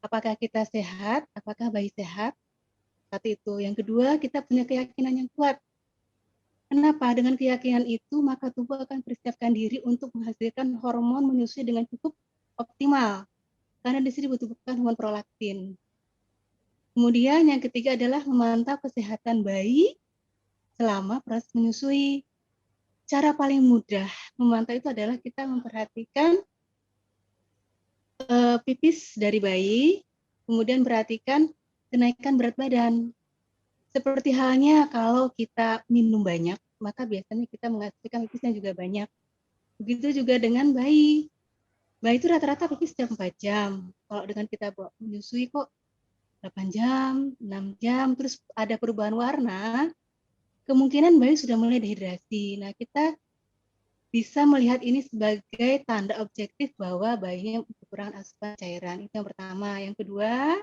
Apakah kita sehat? Apakah bayi sehat? Satu itu. Yang kedua, kita punya keyakinan yang kuat. Kenapa? Dengan keyakinan itu, maka tubuh akan persiapkan diri untuk menghasilkan hormon menyusui dengan cukup optimal. Karena di sini dibutuhkan hormon prolaktin. Kemudian yang ketiga adalah memantau kesehatan bayi selama proses menyusui. Cara paling mudah memantau itu adalah kita memperhatikan pipis dari bayi, kemudian perhatikan kenaikan berat badan. Seperti halnya kalau kita minum banyak, maka biasanya kita menghasilkan pipisnya juga banyak. Begitu juga dengan bayi. Bayi itu rata-rata pipis setiap 4 jam. Kalau dengan kita menyusui kok 8 jam, 6 jam, terus ada perubahan warna, kemungkinan bayi sudah mulai dehidrasi. Nah, kita bisa melihat ini sebagai tanda objektif bahwa bayinya kekurangan asupan cairan. Itu yang pertama. Yang kedua,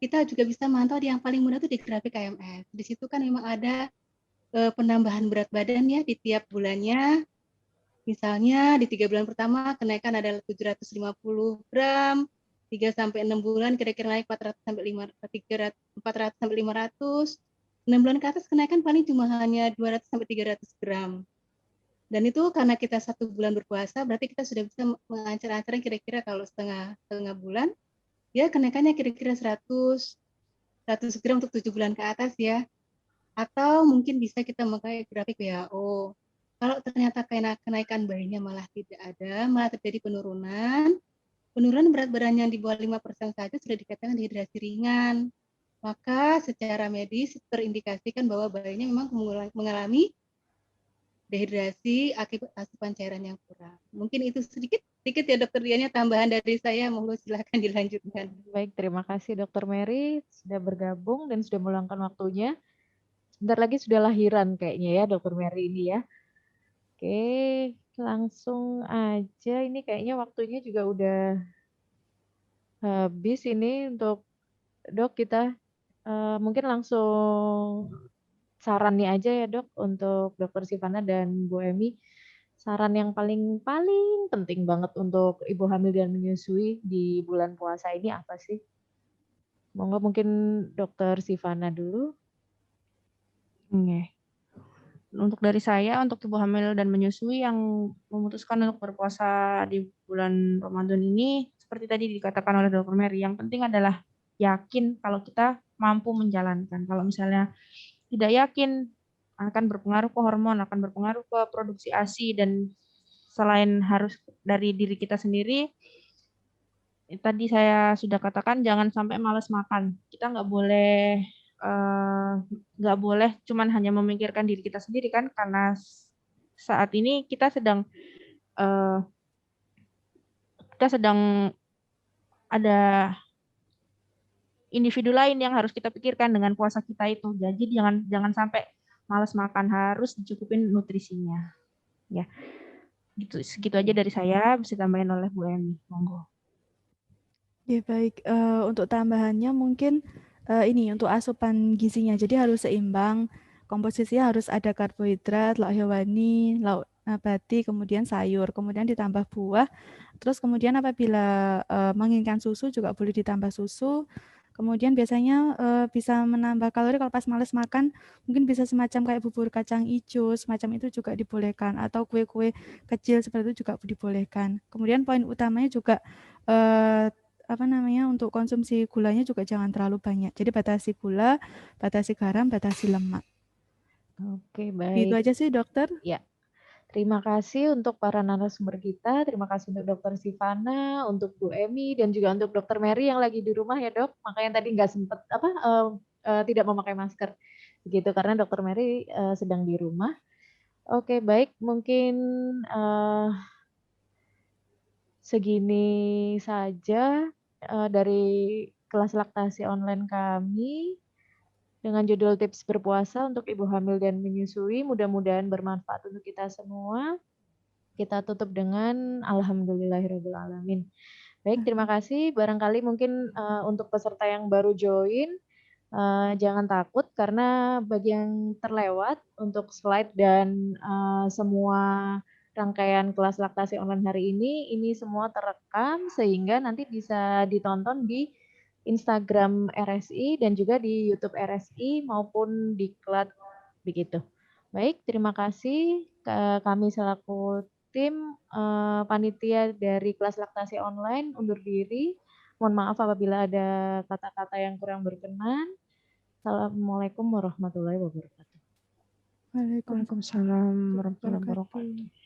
kita juga bisa mantau yang paling mudah itu di grafik KMS. Di situ kan memang ada penambahan berat badan ya di tiap bulannya. Misalnya di 3 bulan pertama kenaikan adalah 750 gram, 3 sampai 6 bulan kira-kira naik 400 sampai 500, 6 bulan ke atas kenaikan paling cuma hanya 200 sampai 300 gram. Dan itu karena kita 1 bulan berpuasa, berarti kita sudah bisa mengancar-ancar kira-kira kalau setengah bulan, ya kenaikannya kira-kira 100 gram untuk 7 bulan ke atas ya. Atau mungkin bisa kita memakai grafik WHO. Kalau ternyata kenaikan bayinya malah tidak ada, malah terjadi penurunan berat badan yang di bawah 5% saja sudah dikatakan dehidrasi ringan. Maka secara medis terindikasikan bahwa bayinya memang mengalami dehidrasi akibat asupan cairan yang kurang. Mungkin itu sedikit ya Dokter Diana tambahan dari saya, monggo silakan dilanjutkan. Baik, terima kasih Dokter Mary sudah bergabung dan sudah meluangkan waktunya. Sebentar lagi sudah lahiran kayaknya ya Dokter Mary ini ya. Oke, langsung aja. Ini kayaknya waktunya juga udah habis ini untuk Dok kita. Mungkin langsung saran nih aja ya Dok untuk Dokter Sivana dan Bu Emi. Saran yang paling penting banget untuk ibu hamil dan menyusui di bulan puasa ini apa sih? Monggo mungkin Dokter Sivana dulu. Oke. Untuk dari saya, untuk ibu hamil dan menyusui yang memutuskan untuk berpuasa di bulan Ramadan ini, seperti tadi dikatakan oleh Dr. Mary, yang penting adalah yakin kalau kita mampu menjalankan. Kalau misalnya tidak yakin, akan berpengaruh ke hormon, akan berpengaruh ke produksi ASI, dan selain harus dari diri kita sendiri, tadi saya sudah katakan jangan sampai malas makan. Kita nggak boleh cuman hanya memikirkan diri kita sendiri kan, karena saat ini kita sedang ada individu lain yang harus kita pikirkan dengan puasa kita itu. Jadi jangan sampai malas makan, harus dicukupin nutrisinya. Ya. Gitu, segitu aja dari saya, bisa tambahin oleh Bu Emi. Monggo. Ya baik, untuk tambahannya mungkin ini untuk asupan gizinya. Jadi harus seimbang, komposisinya harus ada karbohidrat, lauk hewani, lauk nabati, kemudian sayur, kemudian ditambah buah. Terus kemudian apabila menginginkan susu juga boleh ditambah susu. Kemudian biasanya bisa menambah kalori kalau pas males makan, mungkin bisa semacam kayak bubur kacang hijau, semacam itu juga dibolehkan, atau kue-kue kecil seperti itu juga dibolehkan. Kemudian poin utamanya juga untuk konsumsi gulanya juga jangan terlalu banyak. Jadi batasi gula, batasi garam, batasi lemak. Oke, Gitu baik. aja sih dokter. Ya. Terima kasih untuk para narasumber kita. Terima kasih untuk Dokter Sivana, untuk Bu Emi, dan juga untuk Dokter Mary yang lagi di rumah ya Dok. Makanya tadi nggak sempat tidak memakai masker. Begitu karena Dokter Mary sedang di rumah. Oke, baik, mungkin segini saja dari kelas laktasi online kami dengan judul tips berpuasa untuk ibu hamil dan menyusui. Mudah-mudahan bermanfaat untuk kita semua. Kita tutup dengan alhamdulillahirabbil alamin. Baik, terima kasih. Barangkali mungkin untuk peserta yang baru join, jangan takut karena bagi yang terlewat untuk slide dan semua rangkaian kelas laktasi online hari ini semua terekam sehingga nanti bisa ditonton di Instagram RSI dan juga di YouTube RSI maupun di Diklat begitu. Baik, terima kasih. Kami selaku tim panitia dari kelas laktasi online undur diri. Mohon maaf apabila ada kata-kata yang kurang berkenan. Assalamualaikum warahmatullahi wabarakatuh. Waalaikumsalam Waalaikumsalam warahmatullahi warahmatullahi wabarakatuh. wabarakatuh.